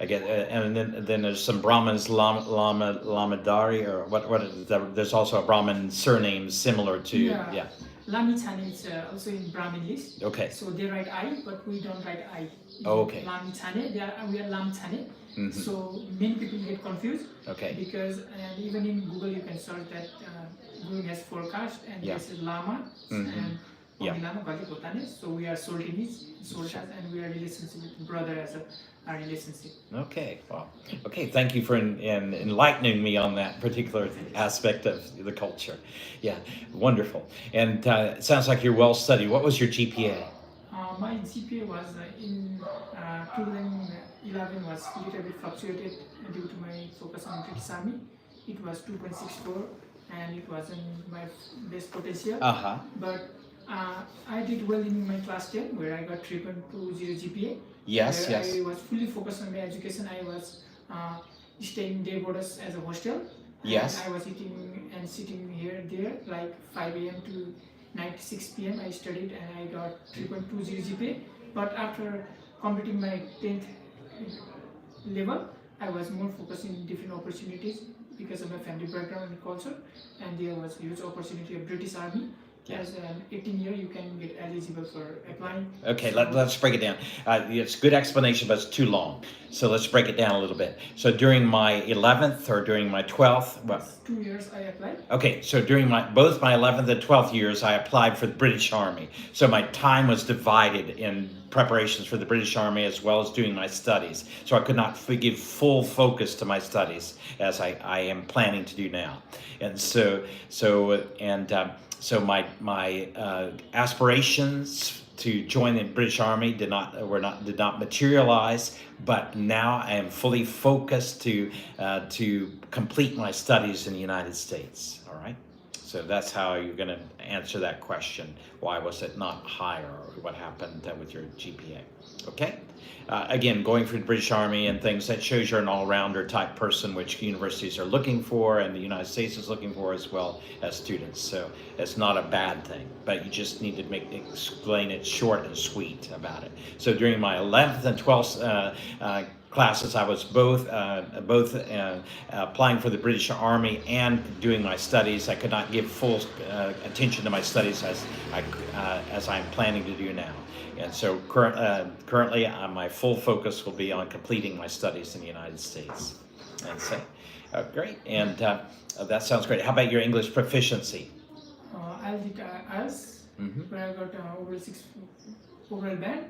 I get, and then there's some Brahmins, Lamadari, or what is that? There's also a Brahmin surname similar to, yeah. Lami Chane is also in Brahmin list. Okay. So they write I, but we don't write I. Okay. Lami Chane, we are Lam Chane. Mm-hmm. So many people get confused. Okay. Because even in Google you can search that Google has 4 castes and this is Lama and Lama Gali Kotane. So we are Soltas, and we are relationship with brother as a relationship. Okay, wow. Okay, thank you for enlightening me on that particular aspect of the culture. Yeah, wonderful. And it sounds like you're well studied. What was your GPA? My GPA was in 2011 was a little bit fluctuated due to my focus on British Army. It was 2.64 and it wasn't my best potential. But I did well in my class 10 where I got 3.20 GPA. Yes, where yes. I was fully focused on my education. I was staying day boarders as a hostel. Yes. I was eating and sitting here there like 5 a.m. to night 6 p.m. I studied and I got 3.20 GPA. But after completing my 10th level, I was more focused in different opportunities because of my family background and culture, and there was huge opportunity of British Army. As an 18-year, you can get eligible for applying. Okay, let's break it down. It's a good explanation, but it's too long. So let's break it down a little bit. So during my 11th or during my 12th, what? 2 years I applied. Okay, so during both my 11th and 12th years, I applied for the British Army. So my time was divided in preparations for the British Army as well as doing my studies. So I could not give full focus to my studies as I am planning to do now. And so my aspirations to join the British Army did not materialize, but now I am fully focused to complete my studies in the United States. All right. So that's how you're going to answer that question. Why was it not higher? Or what happened with your GPA? Okay. Again, going for the British Army and things, that shows you're an all-rounder type person, which universities are looking for and the United States is looking for as well as students. So it's not a bad thing, but you just need to explain it short and sweet about it. So during my 11th and 12th classes, I was both applying for the British Army and doing my studies. I could not give full attention to my studies as I'm planning to do now. And so currently, my full focus will be on completing my studies in the United States. And so, great. And that sounds great. How about your English proficiency? I did IELTS, where I got over 6 overall band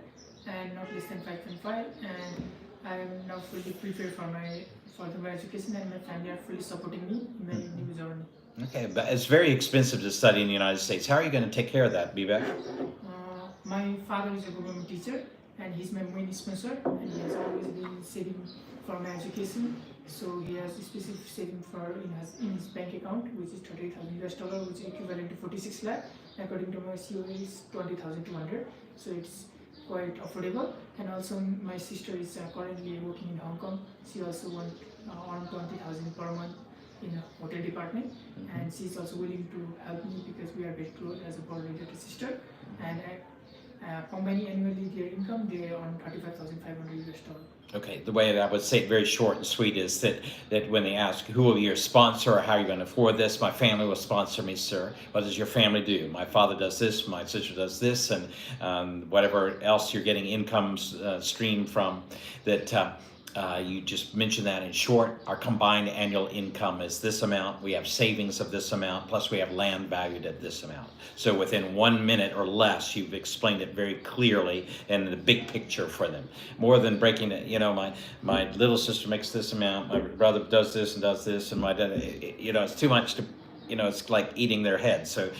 and not less than 5.5. And I am now fully prepared for my education, and my family are fully supporting me in my new journey. Okay, but it's very expensive to study in the United States. How are you going to take care of that, Vivek? My father is a government teacher, and he's my main sponsor, and he has always been saving for my education. So he has a specific saving in his bank account, which is $38,000, which is equivalent to 46 lakh. According to my COA, is 20,200. So it's quite affordable. And also my sister is currently working in Hong Kong. She also wants around 20,000 per month in a hotel department, and she's also willing to help me because we are very close as a blood-related sister. And combining annually their income, they are on $35,500. Okay, the way that I would say it very short and sweet is that when they ask who will be your sponsor or how you're going to afford this, my family will sponsor me, sir. What does your family do? My father does this, my sister does this, and whatever else you're getting income stream from that. You just mentioned that in short. Our combined annual income is this amount. We have savings of this amount, plus we have land valued at this amount. So within 1 minute or less, you've explained it very clearly and the big picture for them. More than breaking it, my little sister makes this amount, my brother does this, and my dad, it's too much to, it's like eating their head. So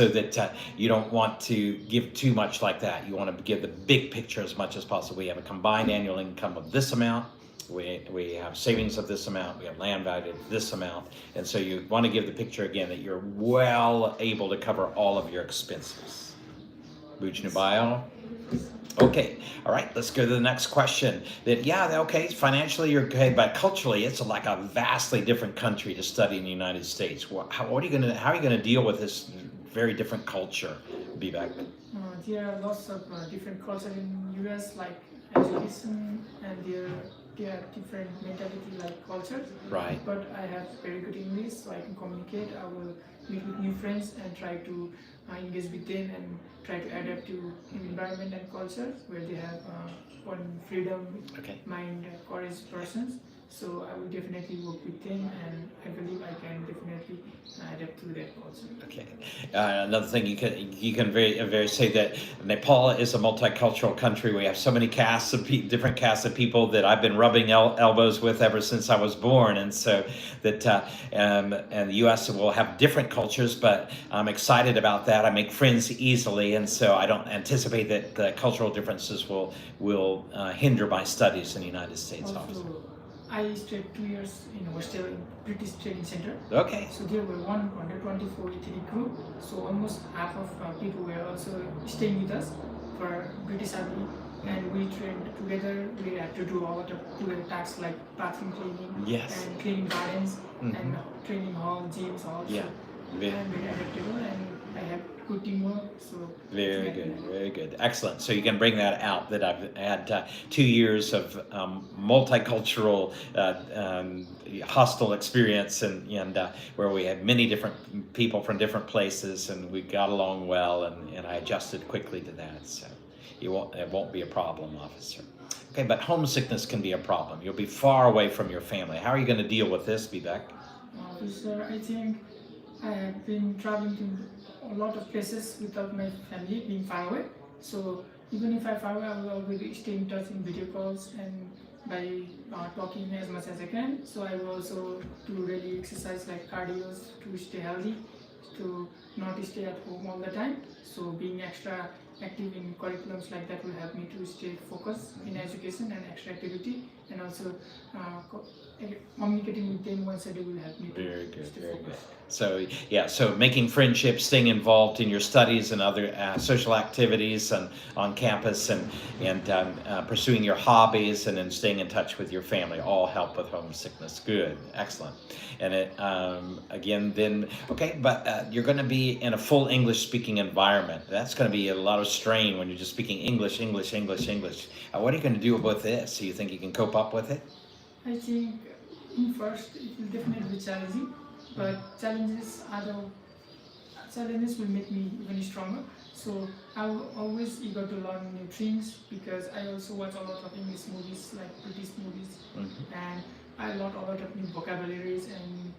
that you don't want to give too much like that. You want to give the big picture as much as possible. We have a combined annual income of this amount. We have savings of this amount, we have land value of this amount, and so you want to give the picture again that you're well able to cover all of your expenses. Bujnubayo? Okay, all right, let's go to the next question. Okay, financially you're okay, but culturally it's like a vastly different country to study in the United States. How are you going to deal with this very different culture, Vivek? There are lots of different cultures in US, like education and their they have different mentality like cultures. Right. But I have very good English, so I can communicate. I will meet with new friends and try to engage with them and try to adapt to environment and culture where they have one freedom, Okay. mind, courage persons. So I will definitely work with them, and I believe I can definitely adapt to that also. Okay. Another thing you can very say that Nepal is a multicultural country. We have so many castes of different castes of people that I've been rubbing elbows with ever since I was born, and so that and the U.S. will have different cultures, but I'm excited about that. I make friends easily, and so I don't anticipate that the cultural differences will hinder my studies in the United States. Also, I stayed 2 years in a hostel in British Training Center. Okay. So there were 124 ethnic group. So almost half of people were also staying with us for British Army, and we trained together. We had to do a lot of together tasks like bathroom cleaning, Yes. and cleaning gardens, Mhm. and training hall, gyms, also. Yeah. Ve- I'm very adaptable, and I have good teamwork. So Very good, very good, excellent. So you can bring that out. That I've had 2 years of multicultural, hostile experience, and where we had many different people from different places, and we got along well, and I adjusted quickly to that. So it won't be a problem, officer. Okay, but homesickness can be a problem. You'll be far away from your family. How are you going to deal with this, Vivek? Sir, I think I have been traveling to a lot of places without my family being far away. So even if I'm far away, I will always stay in touch in video calls and by talking as much as I can. So I will also do really exercise like cardio to stay healthy, to not stay at home all the time. So being extra active in curriculums like that will help me to stay focused in education and extra activity, and also communicating with them once a day will help me to Very good, stay very good. focused. So yeah, so making friendships, staying involved in your studies and other social activities and on campus, and pursuing your hobbies, and then staying in touch with your family all help with homesickness. Good, excellent. And it again, then okay, but you're going to be in a full English speaking environment. That's going to be a lot of strain when you're just speaking English. What are you going to do about this? Do you think you can cope up with it? I think in first it will definitely be challenging, but challenges will make me even stronger. So I'm always eager to learn new things, because I also watch a lot of English movies like British movies, and I learned a lot of new vocabularies and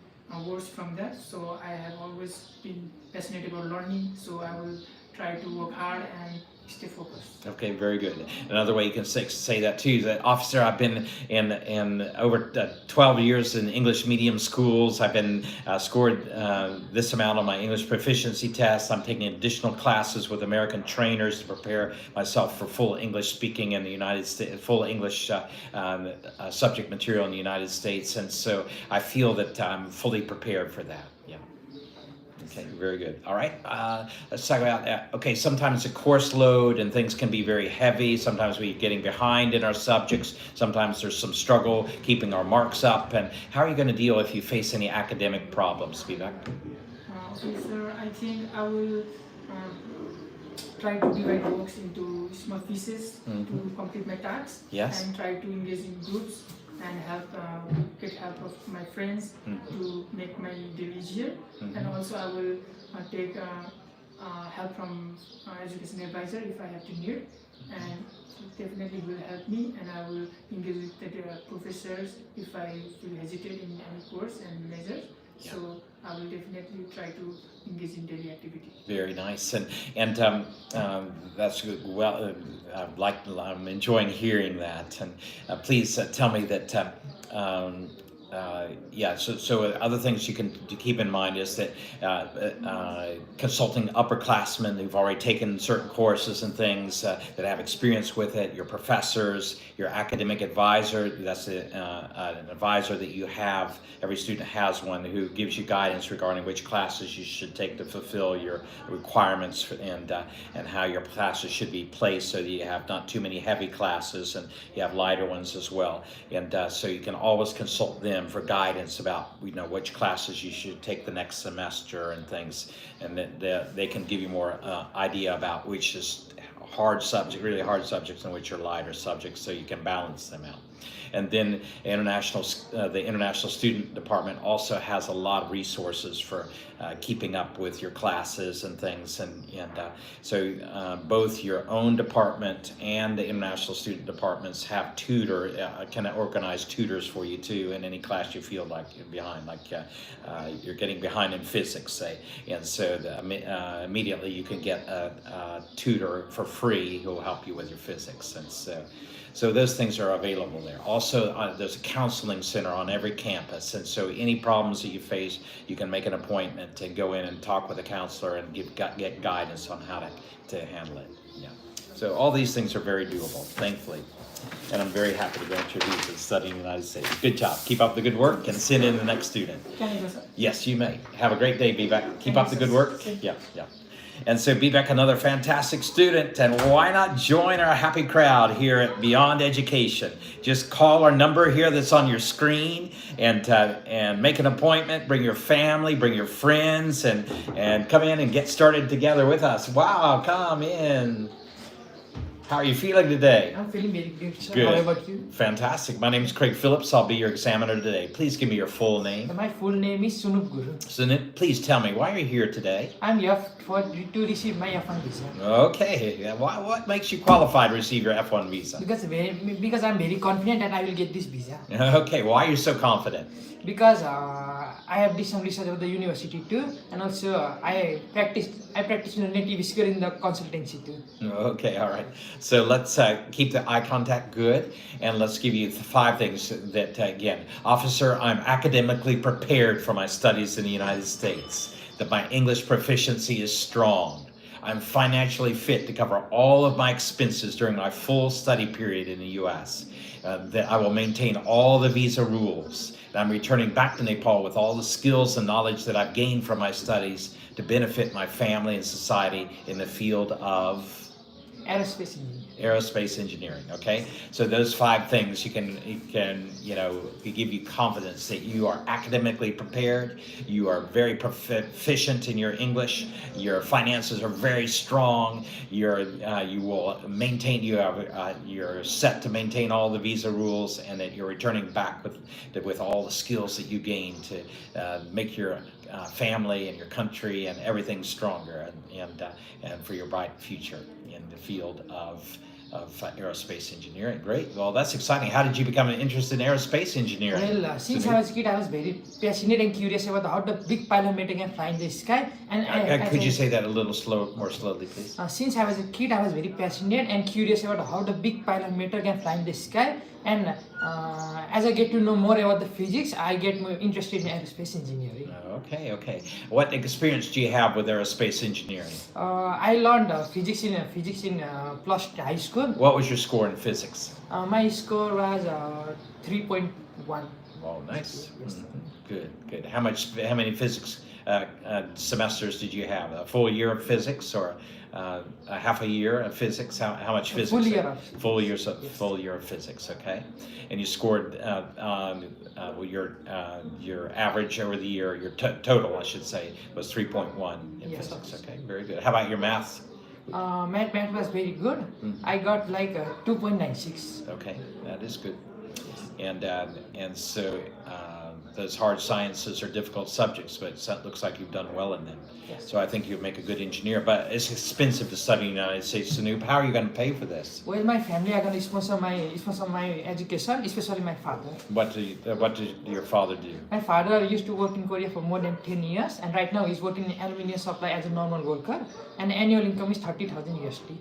words from that. So I have always been passionate about learning. So I will try to work hard and stay focused. Okay, very good. Another way you can say that too is that, officer, I've been in over 12 years in English medium schools. I've been scored this amount on my English proficiency test. I'm taking additional classes with American trainers to prepare myself for full English speaking in the United States, full English subject material in the United States, and so I feel that I'm fully prepared for that. Yeah. Okay, very good. All right, let's talk about that. Okay, sometimes the course load and things can be very heavy. Sometimes we're getting behind in our subjects. Sometimes there's some struggle keeping our marks up. And how are you going to deal if you face any academic problems, Vivek? Okay, sir, I think I will try to divide works into small pieces to complete my tasks. Yes. And try to engage in groups and get help of my friends to make my day easier. And also I will take help from education advisor if I have to need, and it definitely will help me, and I will engage with the professors if I feel hesitate in any course and measures. Yeah. So I will definitely try to engage in daily activity. Very nice, and that's good. Well, I'm enjoying hearing that, and please tell me that. Yeah, so other things you can keep in mind is that consulting upperclassmen who've already taken certain courses and things that have experience with it, your professors, your academic advisor, that's an advisor that you have, every student has one who gives you guidance regarding which classes you should take to fulfill your requirements, and how your classes should be placed so that you have not too many heavy classes and you have lighter ones as well. And so you can always consult them for guidance about which classes you should take the next semester and things, and that they can give you more idea about which is really hard subjects and which are lighter subjects, so you can balance them out. And then the International Student Department also has a lot of resources for keeping up with your classes and things. So both your own department and the International Student Departments have can organize tutors for you too in any class you feel like you're behind, like you're getting behind in physics, say. And so immediately you can get a tutor for free who will help you with your physics. And so those things are available there. Also, there's a counseling center on every campus, and so any problems that you face, you can make an appointment and go in and talk with a counselor and get guidance on how to handle it. Yeah. So all these things are very doable, thankfully. And I'm very happy to grant your visa to study in the United States. Good job. Keep up the good work and send in the next student. Can I go, sir? Yes, you may. Have a great day, Vivek. Keep up the good work. Yeah. And so Vivek, another fantastic student, and why not join our happy crowd here at Beyond Education? Just call our number here that's on your screen and make an appointment, bring your family, bring your friends, and come in and get started together with us. Wow, come in. How are you feeling today? I'm feeling very good, sir. Good. How about you? Fantastic. My name is Craig Phillips. I'll be your examiner today. Please give me your full name. My full name is Sunup Guru. Sunit, please tell me, why are you here today? I'm here to receive my F1 visa. Okay. What makes you qualified to receive your F1 visa? Because I'm very confident that I will get this visa. Okay. Why are you so confident? Because I have done some research about the university too, and also I practiced in a native skill in the consultancy too. Okay, all right. So let's keep the eye contact good, and let's give you 5 things that, again, officer, I'm academically prepared for my studies in the United States, that my English proficiency is strong. I'm financially fit to cover all of my expenses during my full study period in the U.S., that I will maintain all the visa rules. I'm returning back to Nepal with all the skills and knowledge that I've gained from my studies to benefit my family and society in the field of aerospace engineering. Okay, so those 5 things give you confidence that you are academically prepared, you are very proficient in your English, your finances are very strong, you're set to maintain all the visa rules, and that you're returning back with all the skills that you gained to make your family and your country and everything stronger, and for your bright future in the field of aerospace engineering. Great. Well, that's exciting. How did you become interested in aerospace engineering? Well, since I was a kid, I was very passionate and curious about how the big pilot can fly in the sky. And could you say that a little more slowly, please? Since I was a kid, I was very passionate and curious about how the big pilot can fly in the sky. And as I get to know more about the physics, I get more interested in aerospace engineering. Okay. What experience do you have with aerospace engineering? I learned physics in plus high school. What was your score in physics? My score was 3.1. Oh, nice. Good. How many physics semesters did you have? A full year of physics, or a half a year of physics? How much physics? Full year of physics. Okay, and you scored your average over the year, your total, I should say, was 3.1 in physics. Okay, very good. How about your math? Math was very good. I got like 2.96. Okay, that is good. And so those hard sciences are difficult subjects, but it looks like you've done well in them. Yes. So I think you'll make a good engineer. But it's expensive to study in the United States. Sanoop, how are you going to pay for this? Well, my family are going to sponsor my education, especially my father. What did your father do? My father used to work in Korea for more than 10 years, and right now he's working in aluminium supply as a normal worker, and annual income is 30,000 USD.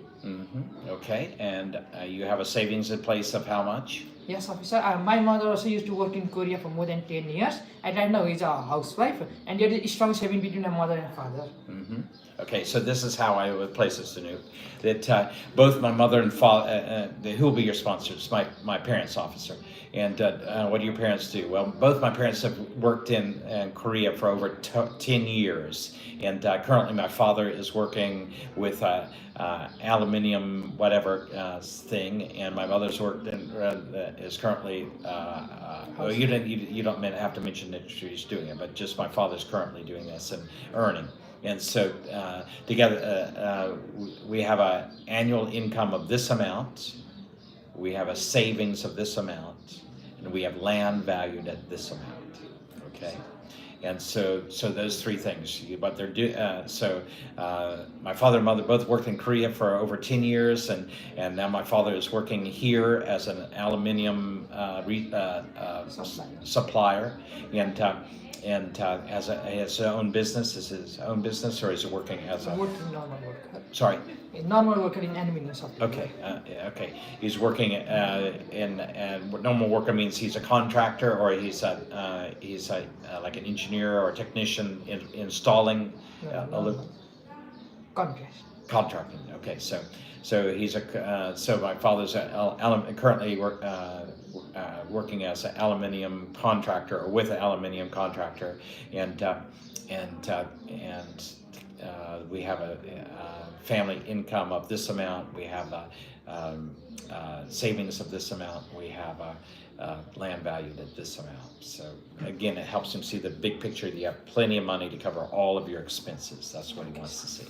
Okay, and you have a savings in place of how much? Yes, officer. My mother also used to work in Korea for more than 10 years, and right now he's a housewife, and there is a strong saving between my mother and father. Okay, so this is how I would place it, Sanu. That both my mother and father, who will be your sponsors? My parents, officer. And what do your parents do? Well, both my parents have worked in Korea for over 10 years. And currently my father is working with aluminium whatever thing, and my mother's worked in, is currently, well, you don't have to mention that she's doing it, but just my father's currently doing this and earning. And so together we have an annual income of this amount, we have a savings of this amount, and we have land valued at this amount. Okay. And so those three things. But they're my father and mother both worked in Korea for over 10 years, and now my father is working here as an aluminium supplier, and has his own business. Is his own business, or is he working as a Working normal work. sorry? A normal worker in aluminium shop. Okay, okay. He's working in normal worker means he's a contractor, or he's like an engineer or a technician installing contracting. Okay, so he's so my father's currently working as an aluminium contractor, or with an aluminium contractor, and we have a family income of this amount. We have savings of this amount. We have land valued at this amount. So again, it helps him see the big picture. You have plenty of money to cover all of your expenses. That's what he wants to see.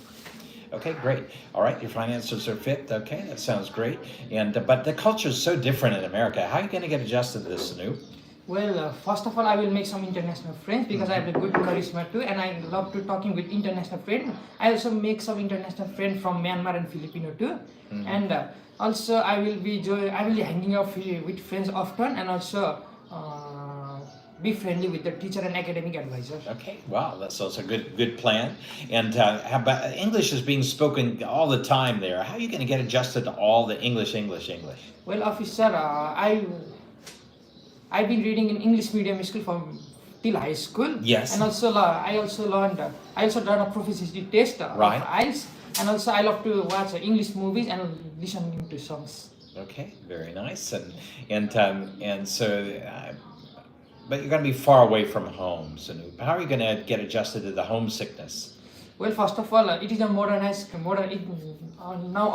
Okay, great. All right, your finances are fit. Okay, that sounds great. And but the culture is so different in America. How are you going to get adjusted to this, Sanu? Well, first of all, I will make some international friends because I have a good charisma too, and I love to talking with international friends. I also make some international friends from Myanmar and Filipino too, and also I will be hanging out with friends often, and also be friendly with the teacher and academic advisor. Okay, wow, that's also a good plan. And how about English is being spoken all the time there. How are you going to get adjusted to all the English? Well, officer, I've been reading in English medium school from till high school. Yes. And also I also done a proficiency test Right. of IELTS, and also I love to watch English movies and listening to songs. Okay, very nice. And so, but you're going to be far away from home, Sanu. How are you going to get adjusted to the homesickness? Well, first of all, it is a now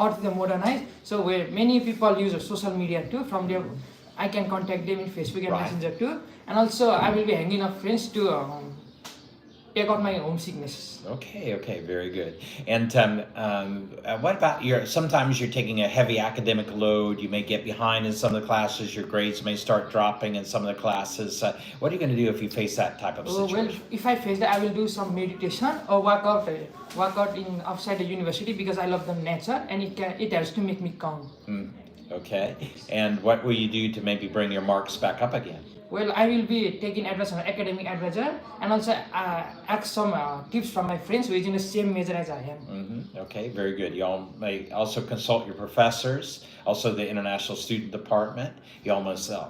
Earth is a modernized, so where many people use social media too. From there, I can contact them in Facebook and Right. Messenger too, and also I will be hanging out friends to take out my homesickness. Okay, very good. And what about sometimes you're taking a heavy academic load, you may get behind in some of the classes, your grades may start dropping in some of the classes. What are you going to do if you face that type of situation? Well, if I face that, I will do some meditation or work out in outside the university because I love the nature and it helps to make me calm. Okay, and what will you do to maybe bring your marks back up again? Well, I will be taking advice from an academic advisor and also ask some tips from my friends who is in the same major as I am. Okay, very good. You all may also consult your professors, also the International Student Department. You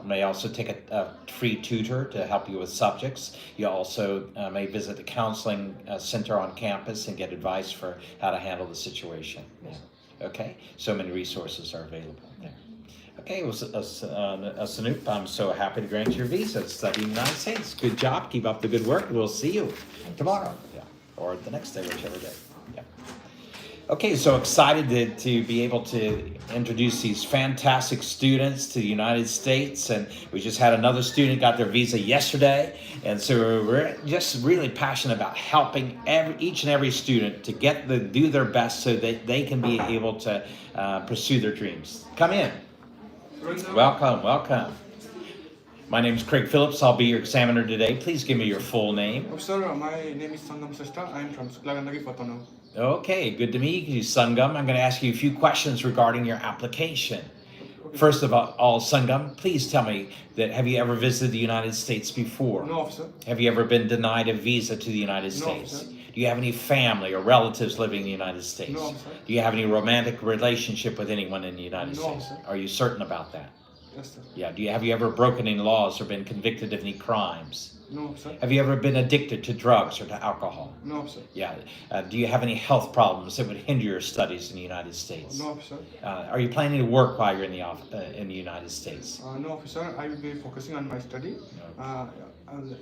may also take a free tutor to help you with subjects. You also may visit the counseling center on campus and get advice for how to handle the situation. Yes. Okay, so many resources are available there. Okay, well, Sanoop, I'm so happy to grant your visa to study in the United States. Good job. Keep up the good work. We'll see you tomorrow, or the next day, whichever day. Yeah. Okay, so excited to be able to introduce these fantastic students to the United States, and we just had another student got their visa yesterday, and so we're just really passionate about helping each and every student to do their best so that they can be able to pursue their dreams. Come in. Welcome. My name is Craig Phillips. I'll be your examiner today. Please give me your full name. Sir, my name is Sangam Srestha. I'm from Suklagandagi, Patano. Okay, good to meet you, Sangam. I'm going to ask you a few questions regarding your application. Okay. First of all, Sangam, please tell me have you ever visited the United States before? No, officer. Have you ever been denied a visa to the United States? No, officer. Do you have any family or relatives living in the United States? No, officer. Do you have any romantic relationship with anyone in the United States? Officer. Are you certain about that? Yes, sir. Yeah. Have you ever broken any laws or been convicted of any crimes? No, officer. Have you ever been addicted to drugs or to alcohol? No, officer. Yeah. Do you have any health problems that would hinder your studies in the United States? No, officer. Are you planning to work while you're in the United States? No, officer. I will be focusing on my study.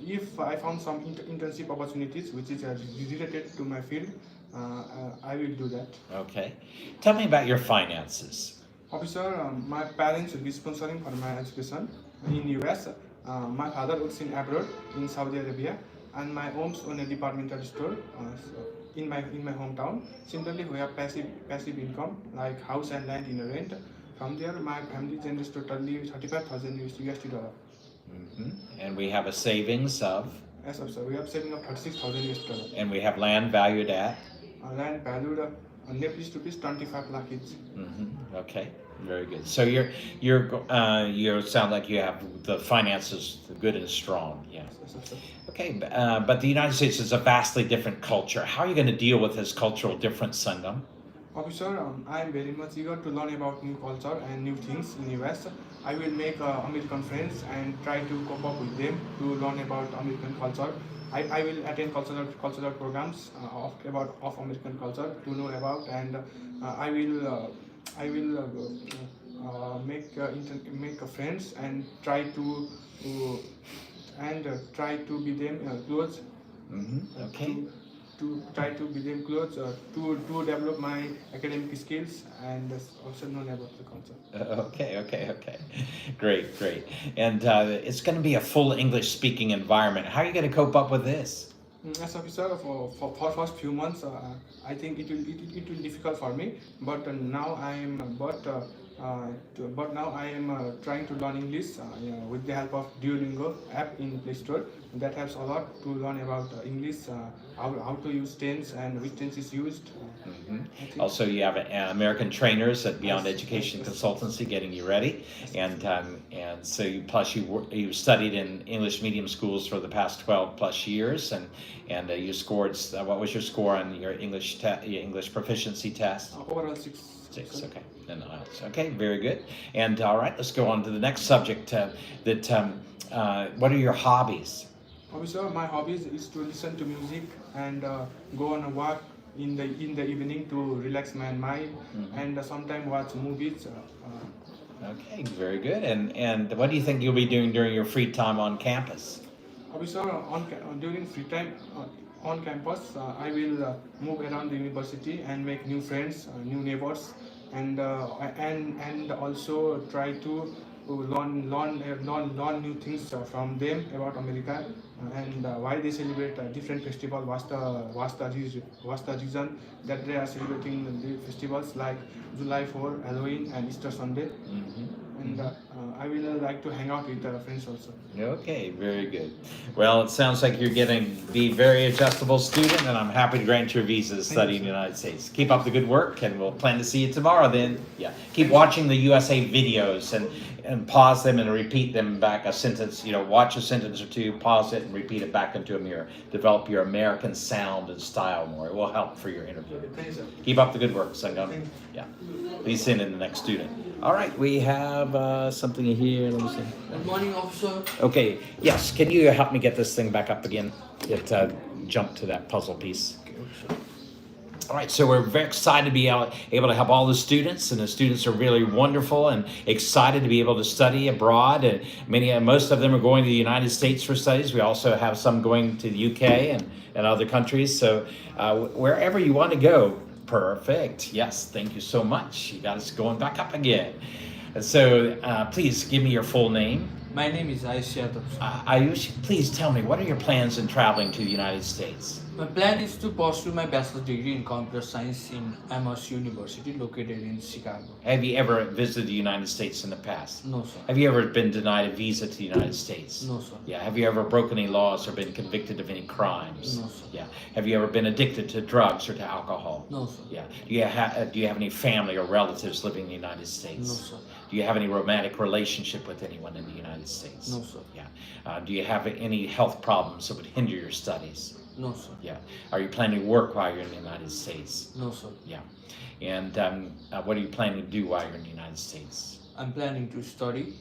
If I found some internship opportunities which is related to my field, I will do that. Okay. Tell me about your finances. Officer, my parents will be sponsoring for my education in US. My father works in abroad in Saudi Arabia, and my homes own a departmental store in my hometown. Similarly, we have passive income like house and land in a rent. from there, my family generates totally 35,000 USD dollar. And we have a savings of? Yes, sir. We have saving of 36,000 USD dollar. And we have land valued at? Land valued Nepalese rupees 25 lakh each. Okay, very good. So you sound like you have the finances good and strong. Yeah. Yes, sir. Okay, but the United States is a vastly different culture. How are you going to deal with this cultural difference, Sangam? Officer, I am very much eager to learn about new culture and new things in US. I will make American friends and try to cope up with them to learn about American culture. I will attend cultural programs of American culture to know about, and I will make friends and try to be them close. Okay. To try to be them close to develop my academic skills and also learn about the culture. Okay. Great. And it's going to be a full English-speaking environment. How are you going to cope up with this? As officer, for first few months, I think it will be difficult for me. But now I am trying to learn English with the help of Duolingo app in Play Store. That helps a lot to learn about English, how to use tense and which tense is used. Also, you have American trainers at Beyond Education Consultancy getting you ready, and so you studied in English medium schools for the past 12 plus years, and you scored. What was your score on your English proficiency test? Overall 6. 6, okay. And IELTS. Okay, very good. And all right, let's go on to the next subject. What are your hobbies? Officer, my hobbies is to listen to music and go on a walk in the evening to relax my mind, and sometimes watch movies. Okay, very good. And what do you think you'll be doing during your free time on campus? Officer, during free time on campus, I will move around the university and make new friends, new neighbors, and also try to learn new things from them about America, and why they celebrate different festivals. What's the reason that they are celebrating the festivals like July 4, Halloween, and Easter Sunday. And I will like to hang out with friends also. Okay, very good. Well, it sounds like you're getting to be a very adjustable student, and I'm happy to grant your visa to study in the United States. Keep up the good work, and we'll plan to see you tomorrow then. Yeah, keep watching the USA videos and pause them and repeat them back a sentence. Watch a sentence or two, pause it, and repeat it back into a mirror. Develop your American sound and style more. It will help for your interview. Thank you, sir. Keep up the good work, Sangam. Yeah. Please send in the next student. All right, we have something here. Let me see. Good morning, officer. Okay, yes, can you help me get this thing back up again? It jumped to that puzzle piece. All right, so we're very excited to be able to help all the students, and the students are really wonderful and excited to be able to study abroad. And most of them are going to the United States for studies. We also have some going to the UK and other countries. So wherever you want to go, perfect. Yes, thank you so much. You got us going back up again. So please give me your full name. My name is Ayush. Ayush, please tell me, what are your plans in traveling to the United States? My plan is to pursue my bachelor's degree in computer science in Amherst University, located in Chicago. Have you ever visited the United States in the past? No, sir. Have you ever been denied a visa to the United States? No, sir. Yeah. Have you ever broken any laws or been convicted of any crimes? No, sir. Yeah. Have you ever been addicted to drugs or to alcohol? No, sir. Yeah. Do you have any family or relatives living in the United States? No, sir. Do you have any romantic relationship with anyone in the United States? No, sir. Yeah. Do you have any health problems that would hinder your studies? No, sir. Yeah. Are you planning to work while you're in the United States? No, sir. Yeah. And what are you planning to do while you're in the United States? I'm planning to study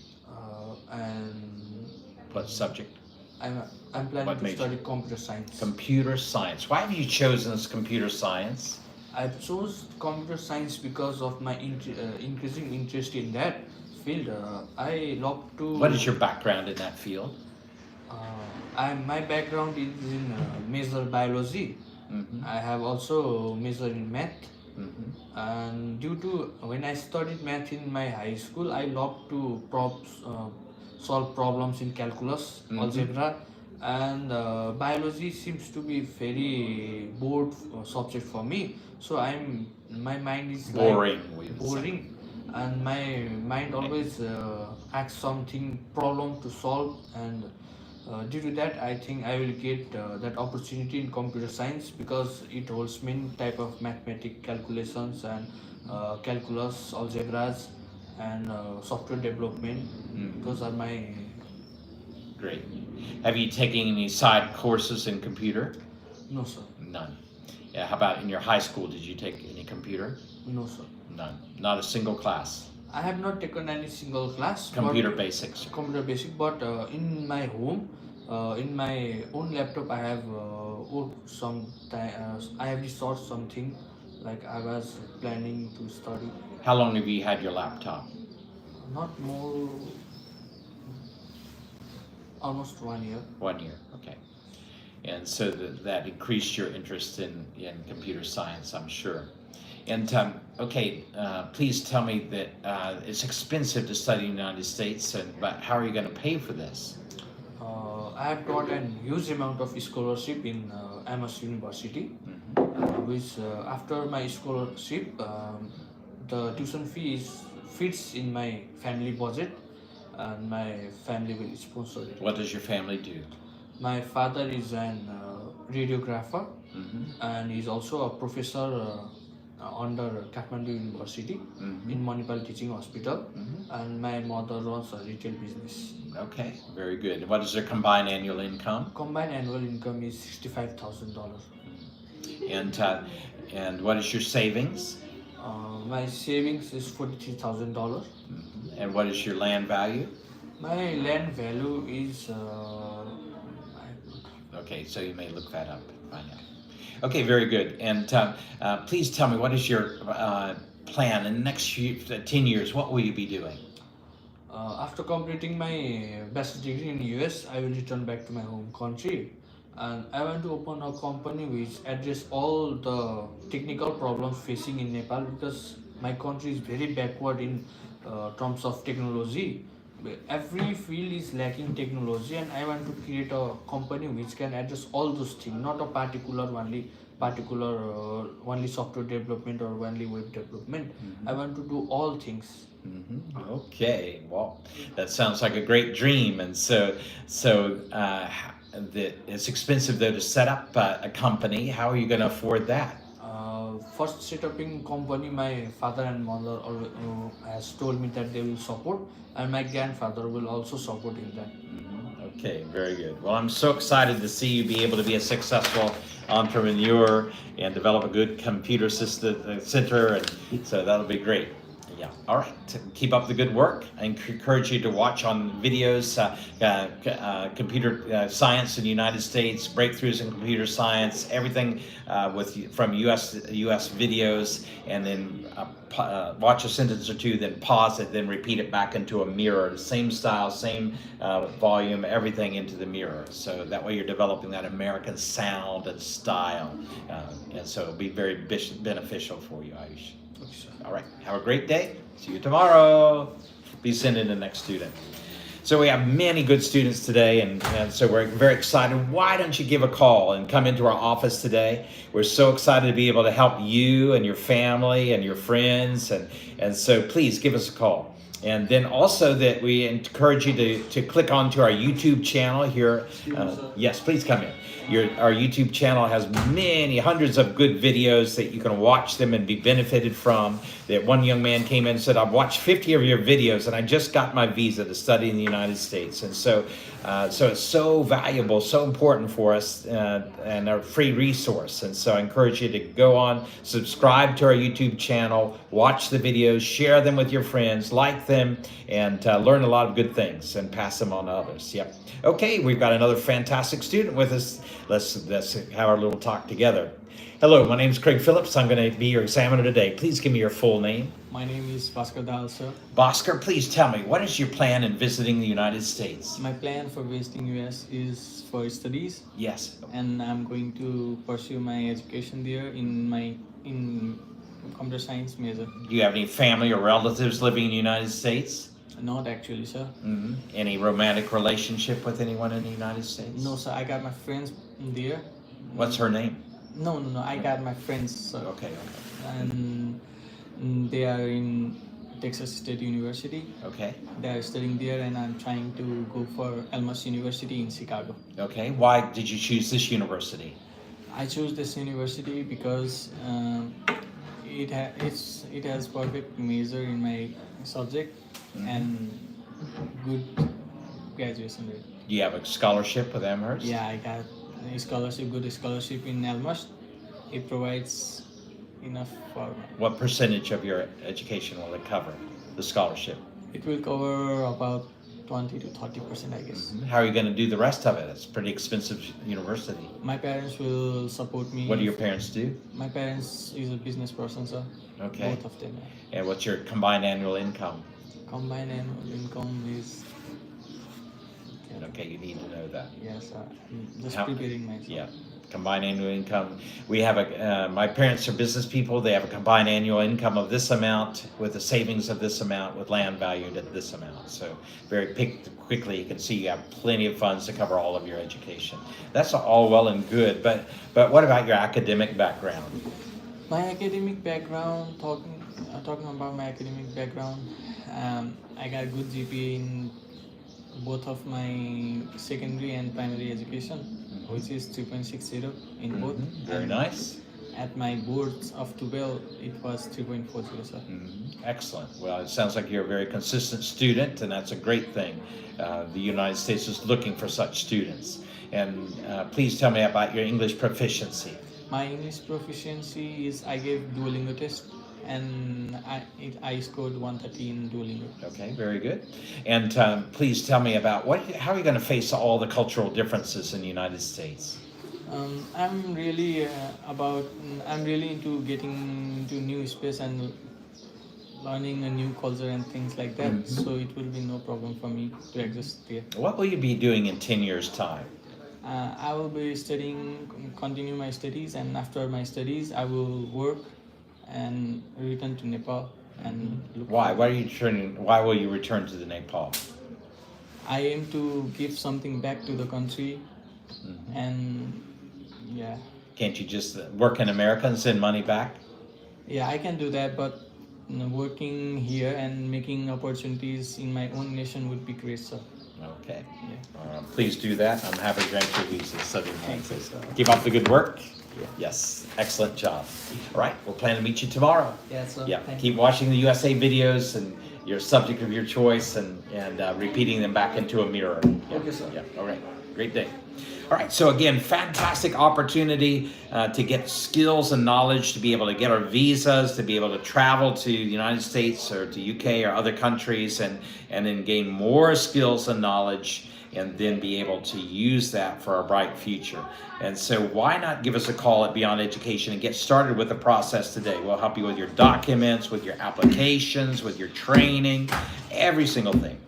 and What subject? I'm planning to study computer science. Computer science. Why have you chosen this computer science? I chose computer science because of my increasing interest in that field. I love to. What is your background in that field? My background is in major biology. I have also major in math. And due to when I studied math in my high school, I love to solve problems in calculus, algebra, and biology seems to be very bored subject for me. So my mind is boring. boring. and my mind always asks something problem to solve, and due to that I think I will get that opportunity in computer science because it holds many type of mathematic calculations and calculus, algebras, and software development. Those are my. Great. Have you taken any side courses in computer? No, sir. None. Yeah, how about in your high school? Did you take any computer? No, sir. None. Not a single class. I have not taken any single class. Computer basics. Computer basic, but in my home, in my own laptop, I have worked some time. I have researched something, like I was planning to study. How long have you had your laptop? Not more. Almost 1 year. 1 year, okay. And so that increased your interest in computer science, I'm sure. And okay, please tell me that it's expensive to study in the United States, but how are you going to pay for this? I have got a huge amount of scholarship in Aerospace University, which after my scholarship, the tuition fee fits in my family budget, and my family will sponsor it. What does your family do? My father is an radiographer, and he's also a professor under Kathmandu University in Manipal Teaching Hospital, and my mother runs a retail business. Okay, very good. What is their combined annual income? Combined annual income is $65,000. And what is your savings? My savings is $43,000. And what is your land value? My land value is. Okay, so you may look that up. Find out. Okay, very good. And please tell me, what is your plan in the next 10 years? What will you be doing? After completing my bachelor's degree in the US, I will return back to my home country, and I want to open a company which address all the technical problems facing in Nepal, because my country is very backward in terms of technology. Every field is lacking technology, and I want to create a company which can address all those things, not a particular only software development or only web development. I want to do all things. Okay, well, that sounds like a great dream. And so it's expensive though to set up a company. How are you going to afford that? First setting company, my father and mother has told me that they will support, and my grandfather will also support in that. Okay, very good. Well, I'm so excited to see you be able to be a successful entrepreneur and develop a good computer system center, and so that'll be great. Yeah. All right. Keep up the good work. I encourage you to watch on videos, computer science in the United States, breakthroughs in computer science, everything from US videos, and then watch a sentence or two, then pause it, then repeat it back into a mirror. Same style, same volume, everything into the mirror. So that way you're developing that American sound and style, and so it'll be very beneficial for you, Ayush. All right, have a great day. See you tomorrow. Be sending the next student. So we have many good students today, and so we're very excited. Why don't you give a call and come into our office today? We're so excited to be able to help you and your family and your friends, and so please give us a call. And then also that we encourage you to click onto our YouTube channel here. Yes, please come in. Our YouTube channel has hundreds of good videos that you can watch them and be benefited from. That one young man came in and said, I've watched 50 of your videos and I just got my visa to study in the United States. And so it's so valuable, so important for us, and a free resource. And so I encourage you to go on, subscribe to our YouTube channel, watch the videos, share them with your friends, like them, and learn a lot of good things and pass them on to others. Yep. Okay, we've got another fantastic student with us. Let's have our little talk together. Hello, my name is Craig Phillips. I'm going to be your examiner today. Please give me your full name. My name is Bhaskar Dal, sir. Bhaskar, please tell me, what is your plan in visiting the United States? My plan for visiting US is for studies. Yes. And I'm going to pursue my education there in computer science major. Do you have any family or relatives living in the United States? Not actually, sir. Any romantic relationship with anyone in the United States? No, sir. I got my friends there. What's her name? No. I got my friends, sir. Okay. And they are in Texas State University. Okay. They are studying there, and I'm trying to go for Elmhurst University in Chicago. Okay. Why did you choose this university? I chose this university because it has perfect major in my subject and good graduation rate. Do you have a scholarship with Amherst? Yeah, I got a scholarship, good scholarship in Elmhurst. It provides enough for me. What percentage of your education will it cover, the scholarship? It will cover about 20 to 30%, I guess. How are you going to do the rest of it? It's a pretty expensive university. My parents will support me. What do your parents do? My parents is a business person, sir. Okay. Both of them. And what's your combined annual income? Combined annual income is. Okay, you need to know that. Yes, I'm just How- preparing myself. Yeah, combined annual income. We have my parents are business people. They have a combined annual income of this amount with the savings of this amount with land valued at this amount. So very quickly you can see you have plenty of funds to cover all of your education. That's all well and good, but what about your academic background? My academic background, talking about my academic background, I got a good GPA in both of my secondary and primary education, which is 3.60 in both. Very And nice. At my boards of 12, it was 3.40, sir. Excellent. Well, it sounds like you're a very consistent student, and that's a great thing. The United States is looking for such students. And please tell me about your English proficiency. My English proficiency is I gave Duolingo test, and I scored 130 in Duolingo. Okay, very good. And please tell me about how are you going to face all the cultural differences in the United States? I'm really into getting into new space and learning a new culture and things like that. So it will be no problem for me to adjust there. What will you be doing in 10 years' time? I will be continue my studies, and after my studies, I will work and return to Nepal and look. Why? Why will you return to the Nepal? I aim to give something back to the country, and yeah. Can't you just work in America and send money back? Yeah, I can do that, but working here and making opportunities in my own nation would be great, sir. Okay. Yeah. Please do that. I'm happy to grant your visa. Thank you, sir. Keep up the good work. Yeah. Yes, excellent job. All right, we'll plan to meet you tomorrow. Yeah, sir. Yeah, Thank keep watching the USA videos and your subject of your choice and repeating them back into a mirror. Yeah. Okay, sir. Yeah, all right. Great day. All right, so again, fantastic opportunity to get skills and knowledge, to be able to get our visas, to be able to travel to the United States or to UK or other countries and then gain more skills and knowledge and then be able to use that for a bright future. And so why not give us a call at Beyond Education and get started with the process today. We'll help you with your documents, with your applications, with your training, every single thing.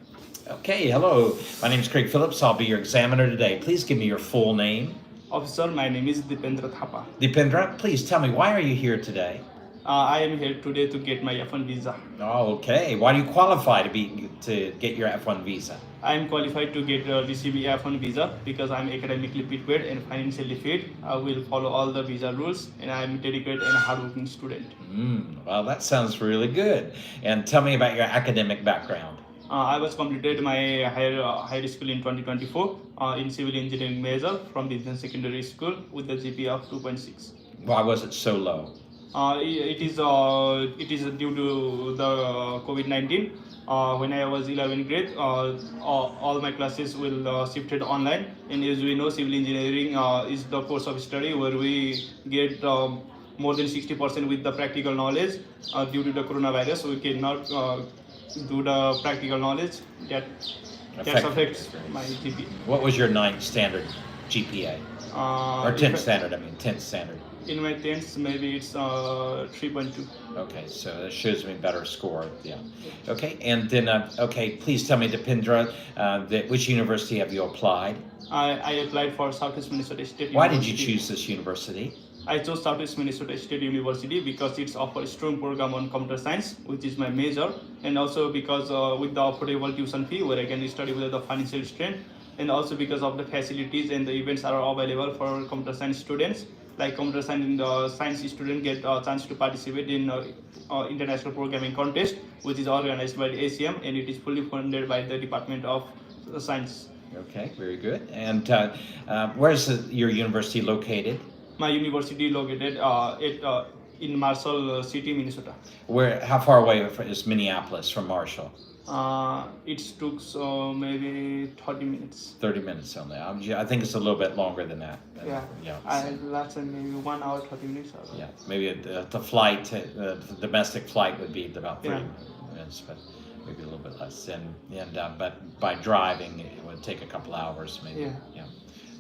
Okay, hello. My name is Craig Phillips. I'll be your examiner today. Please give me your full name. Officer, my name is Dipendra Thapa. Dipendra, please tell me, why are you here today? I am here today to get my F1 visa. Oh, okay. Why do you qualify to get your F1 visa? I am qualified to receive F1 visa because I am academically prepared and financially fit. I will follow all the visa rules, and I am a dedicated and hardworking student. Well, that sounds really good. And tell me about your academic background. I was completed my higher school in 2024 in civil engineering major from Business Secondary School with the GPA of 2.6. Why was it so low? It is due to the COVID-19. When I was 11th grade, all my classes will shifted online, and as we know, civil engineering is the course of study where we get more than 60% with the practical knowledge. Due to the coronavirus, we cannot do the practical knowledge that affects my GPA. What was your 9th standard GPA? Or 10th standard, 10th standard. In my 10th, maybe it's 3.2. Okay, so that shows me better score, yeah. Okay, and then, please tell me, Dipendra, which university have you applied? I applied for Southeast Minnesota State University. Why did you choose this university? I chose Southeast Minnesota State University because it's offers a strong program on computer science, which is my major, and also because with the affordable tuition fee where I can study without the financial strain, and also because of the facilities and the events are available for computer science students. like computer science and science student get a chance to participate in international programming contest, which is organized by the ACM, and it is fully funded by the Department of Science. Okay, very good. And where's your university located? My university located in Marshall City, Minnesota. How far away is Minneapolis from Marshall? It took maybe 30 minutes. 30 minutes only. I think it's a little bit longer than that. Yeah. I had last time maybe 1 hour 30 minutes. Yeah, maybe the flight, the domestic flight would be about 30 minutes, but maybe a little bit less. But by driving, it would take a couple hours, maybe. Yeah.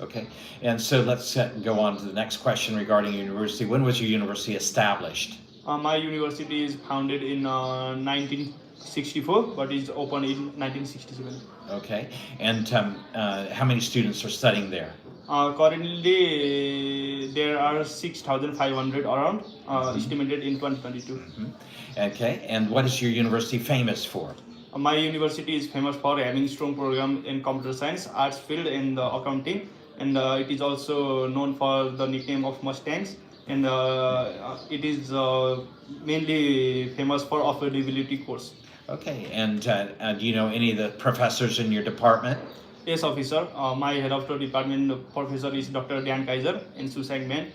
Okay. And so let's go on to the next question regarding university. When was your university established? My university is founded in 1964, but it's opened in 1967. Okay. And how many students are studying there? Currently, there are 6,500 around, estimated in 2022. Okay. And what is your university famous for? My university is famous for having strong program in computer science, arts field, and accounting. And it is also known for the nickname of Mustangs. And it is mainly famous for affordability course. Okay. And do you know any of the professors in your department? Yes, officer. My head of the department professor is Dr. Dan Kaiser and Susang Man.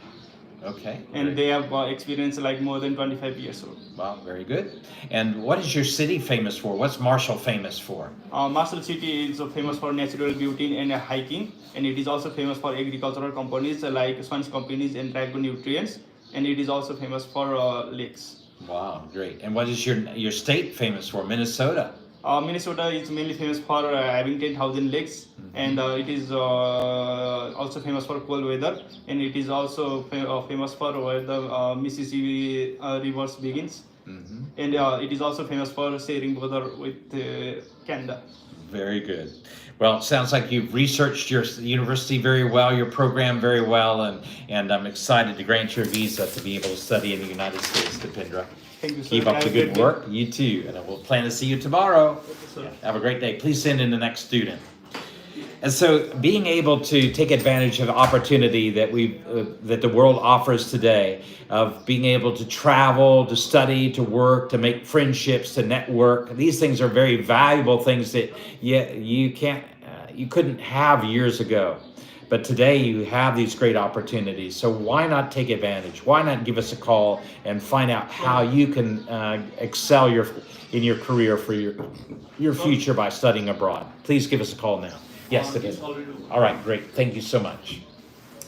Okay. And they have experience like more than 25 years old. Wow, very good. And what is your city famous for? What's Marshall famous for? Marshall City is famous for natural beauty and hiking, and it is also famous for agricultural companies like Swans companies and Dragon Nutrients, and it is also famous for lakes. Wow, great. And what is your state famous for? Minnesota. Minnesota is mainly famous for having 10,000 lakes, and it is also famous for cold weather, and it is also famous for where the Mississippi rivers begins, and it is also famous for sharing border with Canada. Very good. Well, it sounds like you've researched your university very well, your program very well, and I'm excited to grant your visa to be able to study in the United States, Dipendra. Thank you, sir. Keep up the good work. You too. And we'll plan to see you tomorrow. Have a great day. Please send in the next student. And so being able to take advantage of the opportunity that that the world offers today, of being able to travel, to study, to work, to make friendships, to network, these things are very valuable things that you couldn't have years ago. But today you have these great opportunities. So why not take advantage? Why not give us a call and find out how you can excel in your career for your future by studying abroad? Please give us a call now. Yes, Dipendra. All right, great. Thank you so much,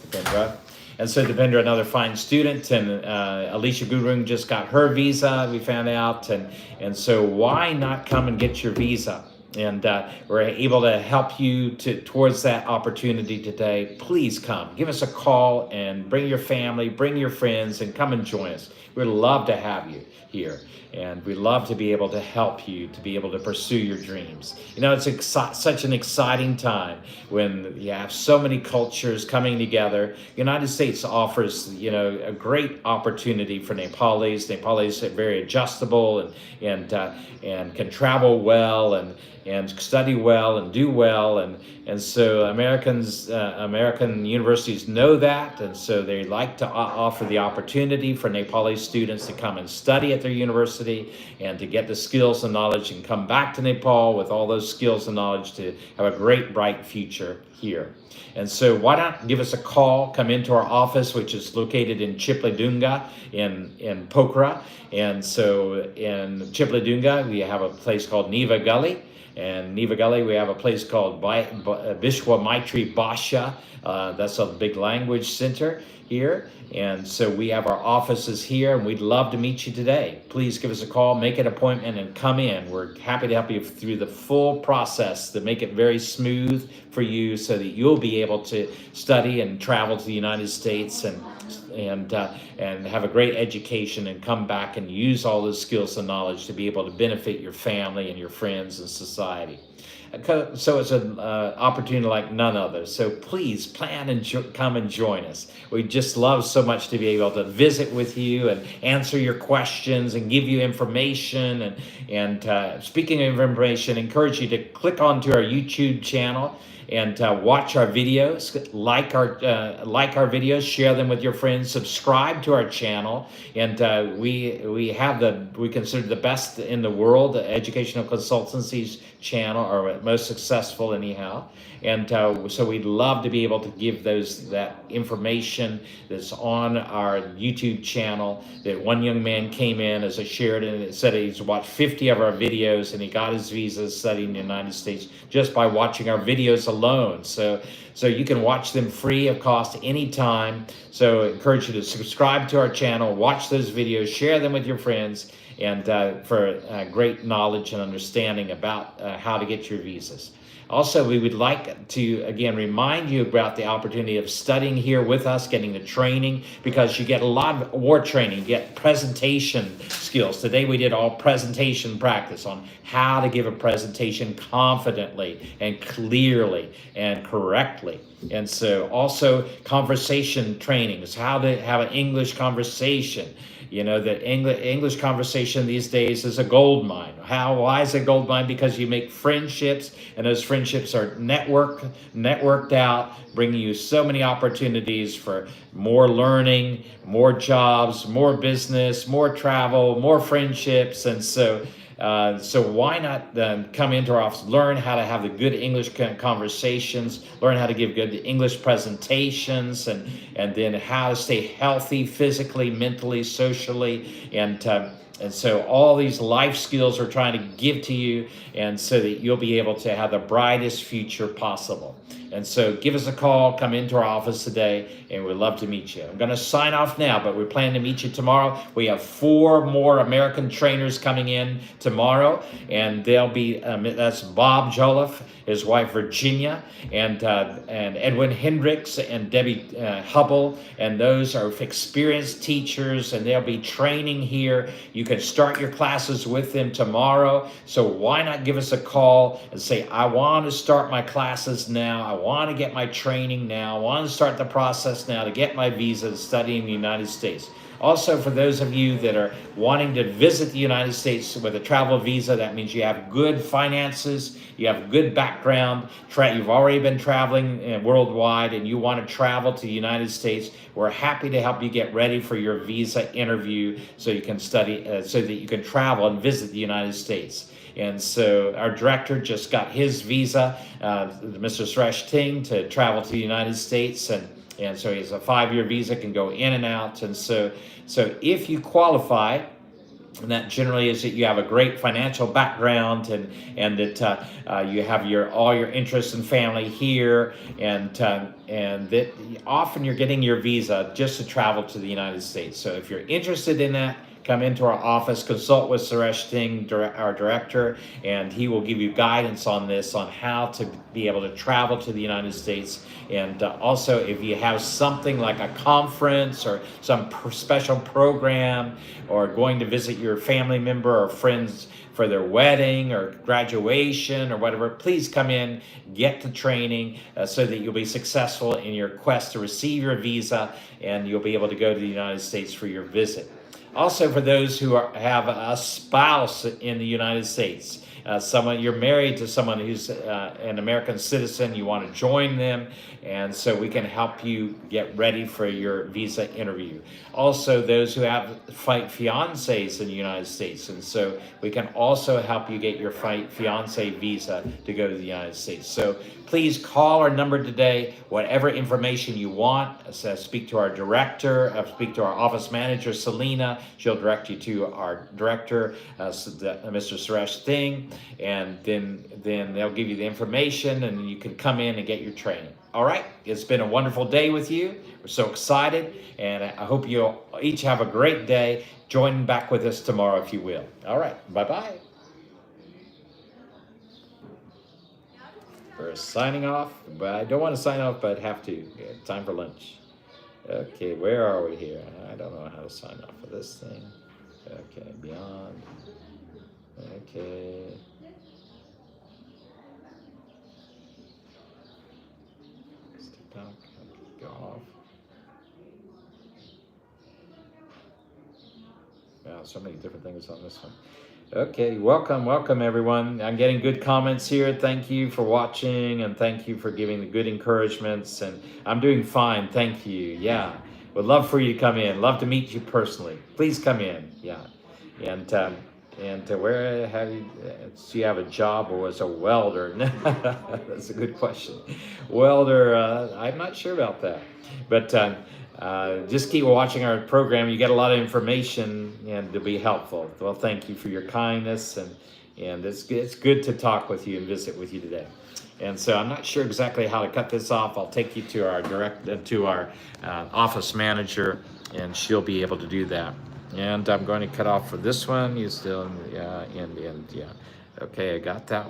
Dipendra. And so Dipendra, another fine student, and Alicia Gurung just got her visa, we found out. And so why not come and get your visa? And we're able to help you towards that opportunity today. Please come. Give us a call and bring your family, bring your friends, and come and join us. We'd love to have you here. And we'd love to be able to help you to be able to pursue your dreams. You know, it's such an exciting time when you have so many cultures coming together. United States offers, a great opportunity for Nepalis. Nepalis are very adjustable and can travel well and study well and do well, and so American universities know that, and so they like to offer the opportunity for Nepali students to come and study at their university and to get the skills and knowledge and come back to Nepal with all those skills and knowledge to have a great, bright future here. And so why not give us a call, come into our office, which is located in Chipledunga in Pokhara. And so in Chipledunga, we have a place called Neva Gully. And Neva Gully, we have a place called Bishwa Maitri Bhasha. That's a big language center here. And so we have our offices here, and we'd love to meet you today. Please give us a call, make an appointment, and come in. We're happy to help you through the full process to make it very smooth for you so that you'll be able to study and travel to the United States and have a great education and come back and use all those skills and knowledge to be able to benefit your family and your friends and society. So it's an opportunity like none other. So please plan and come and join us. We just love so much to be able to visit with you and answer your questions and give you information. And speaking of information, I encourage you to click onto our YouTube channel and watch our videos, like our videos, share them with your friends, subscribe to our channel, and we consider the best in the world, the educational consultancies channel, or most successful anyhow. And so we'd love to be able to give that information that's on our YouTube channel. That one young man came in, as I shared, and said he's watched 50 of our videos, and he got his visa studying in the United States just by watching our videos alone. So you can watch them free of cost anytime. So I encourage you to subscribe to our channel, watch those videos, share them with your friends, and for great knowledge and understanding about how to get your visas. Also, we would like to, again, remind you about the opportunity of studying here with us, getting the training, because you get a lot of award training, you get presentation skills. Today we did all presentation practice on how to give a presentation confidently and clearly and correctly. And so also conversation training is how to have an English conversation. You know that English conversation these days is a gold mine. Why is it a gold mine? Because you make friendships, and those friendships are networked out, bringing you so many opportunities for more learning, more jobs, more business, more travel, more friendships. And so why not come into our office, learn how to have the good English conversations, learn how to give good English presentations, and then how to stay healthy physically, mentally, socially, and so all these life skills we're trying to give to you, and so that you'll be able to have the brightest future possible. And so give us a call, come into our office today, and we'd love to meet you. I'm going to sign off now, but we plan to meet you tomorrow. We have 4 more American trainers coming in tomorrow, and they'll be, that's Bob Joliffe, his wife Virginia, and Edwin Hendricks and Debbie Hubble, and those are experienced teachers, and they'll be training here. You can start your classes with them tomorrow, so why not give us a call and say, I want to start my classes now, I want to get my training now, I want to start the process now to get my visa to study in the United States. Also, for those of you that are wanting to visit the United States with a travel visa, that means you have good finances, you have good background, you've already been traveling worldwide, and you want to travel to the United States. We're happy to help you get ready for your visa interview so you can study, so that you can travel and visit the United States. And so our director just got his visa, Mr. Suresh Ting, to travel to the United States, and so he has a 5-year visa, can go in and out. And so if you qualify, and that generally is that you have a great financial background, and that you have all your interests and family here, and that often you're getting your visa just to travel to the United States. So if you're interested in that, come into our office, consult with Suresh Ting, our director, and he will give you guidance on this, on how to be able to travel to the United States. And also, if you have something like a conference or some special program, or going to visit your family member or friends for their wedding or graduation or whatever, please come in, get the training, so that you'll be successful in your quest to receive your visa, and you'll be able to go to the United States for your visit. Also, for those who have a spouse in the United States, you're married to someone who's an American citizen, you want to join them, and so we can help you get ready for your visa interview. Also, those who have fiancés in the United States, and so we can also help you get your fiancé visa to go to the United States. So please call our number today, whatever information you want. Speak to our director, speak to our office manager, Selena. She'll direct you to our director, Mr. Suresh Ting, and then they'll give you the information, and you can come in and get your training. All right, it's been a wonderful day with you. We're so excited, and I hope you'll each have a great day. Join back with us tomorrow if you will. All right, bye-bye. We're signing off, but I don't want to sign off, but have to. Time for lunch. Okay, where are we here? I don't know how to sign off for this thing. Okay, beyond. Okay. Go off. Wow, so many different things on this one. Okay, welcome everyone. I'm getting good comments here. Thank you for watching and thank you for giving the good encouragements. And I'm doing fine, thank you. Yeah, would love for you to come in. Love to meet you personally. Please come in. Yeah, and where have you? Do you have a job or as a welder? That's a good question. Welder, I'm not sure about that, but. Just keep watching our program. You get a lot of information and it'll be helpful. Well, thank you for your kindness and it's good to talk with you and visit with you today. And so I'm not sure exactly how to cut this off. I'll take you to our office manager and she'll be able to do that. And I'm going to cut off for this one. You still, yeah. Okay, I got that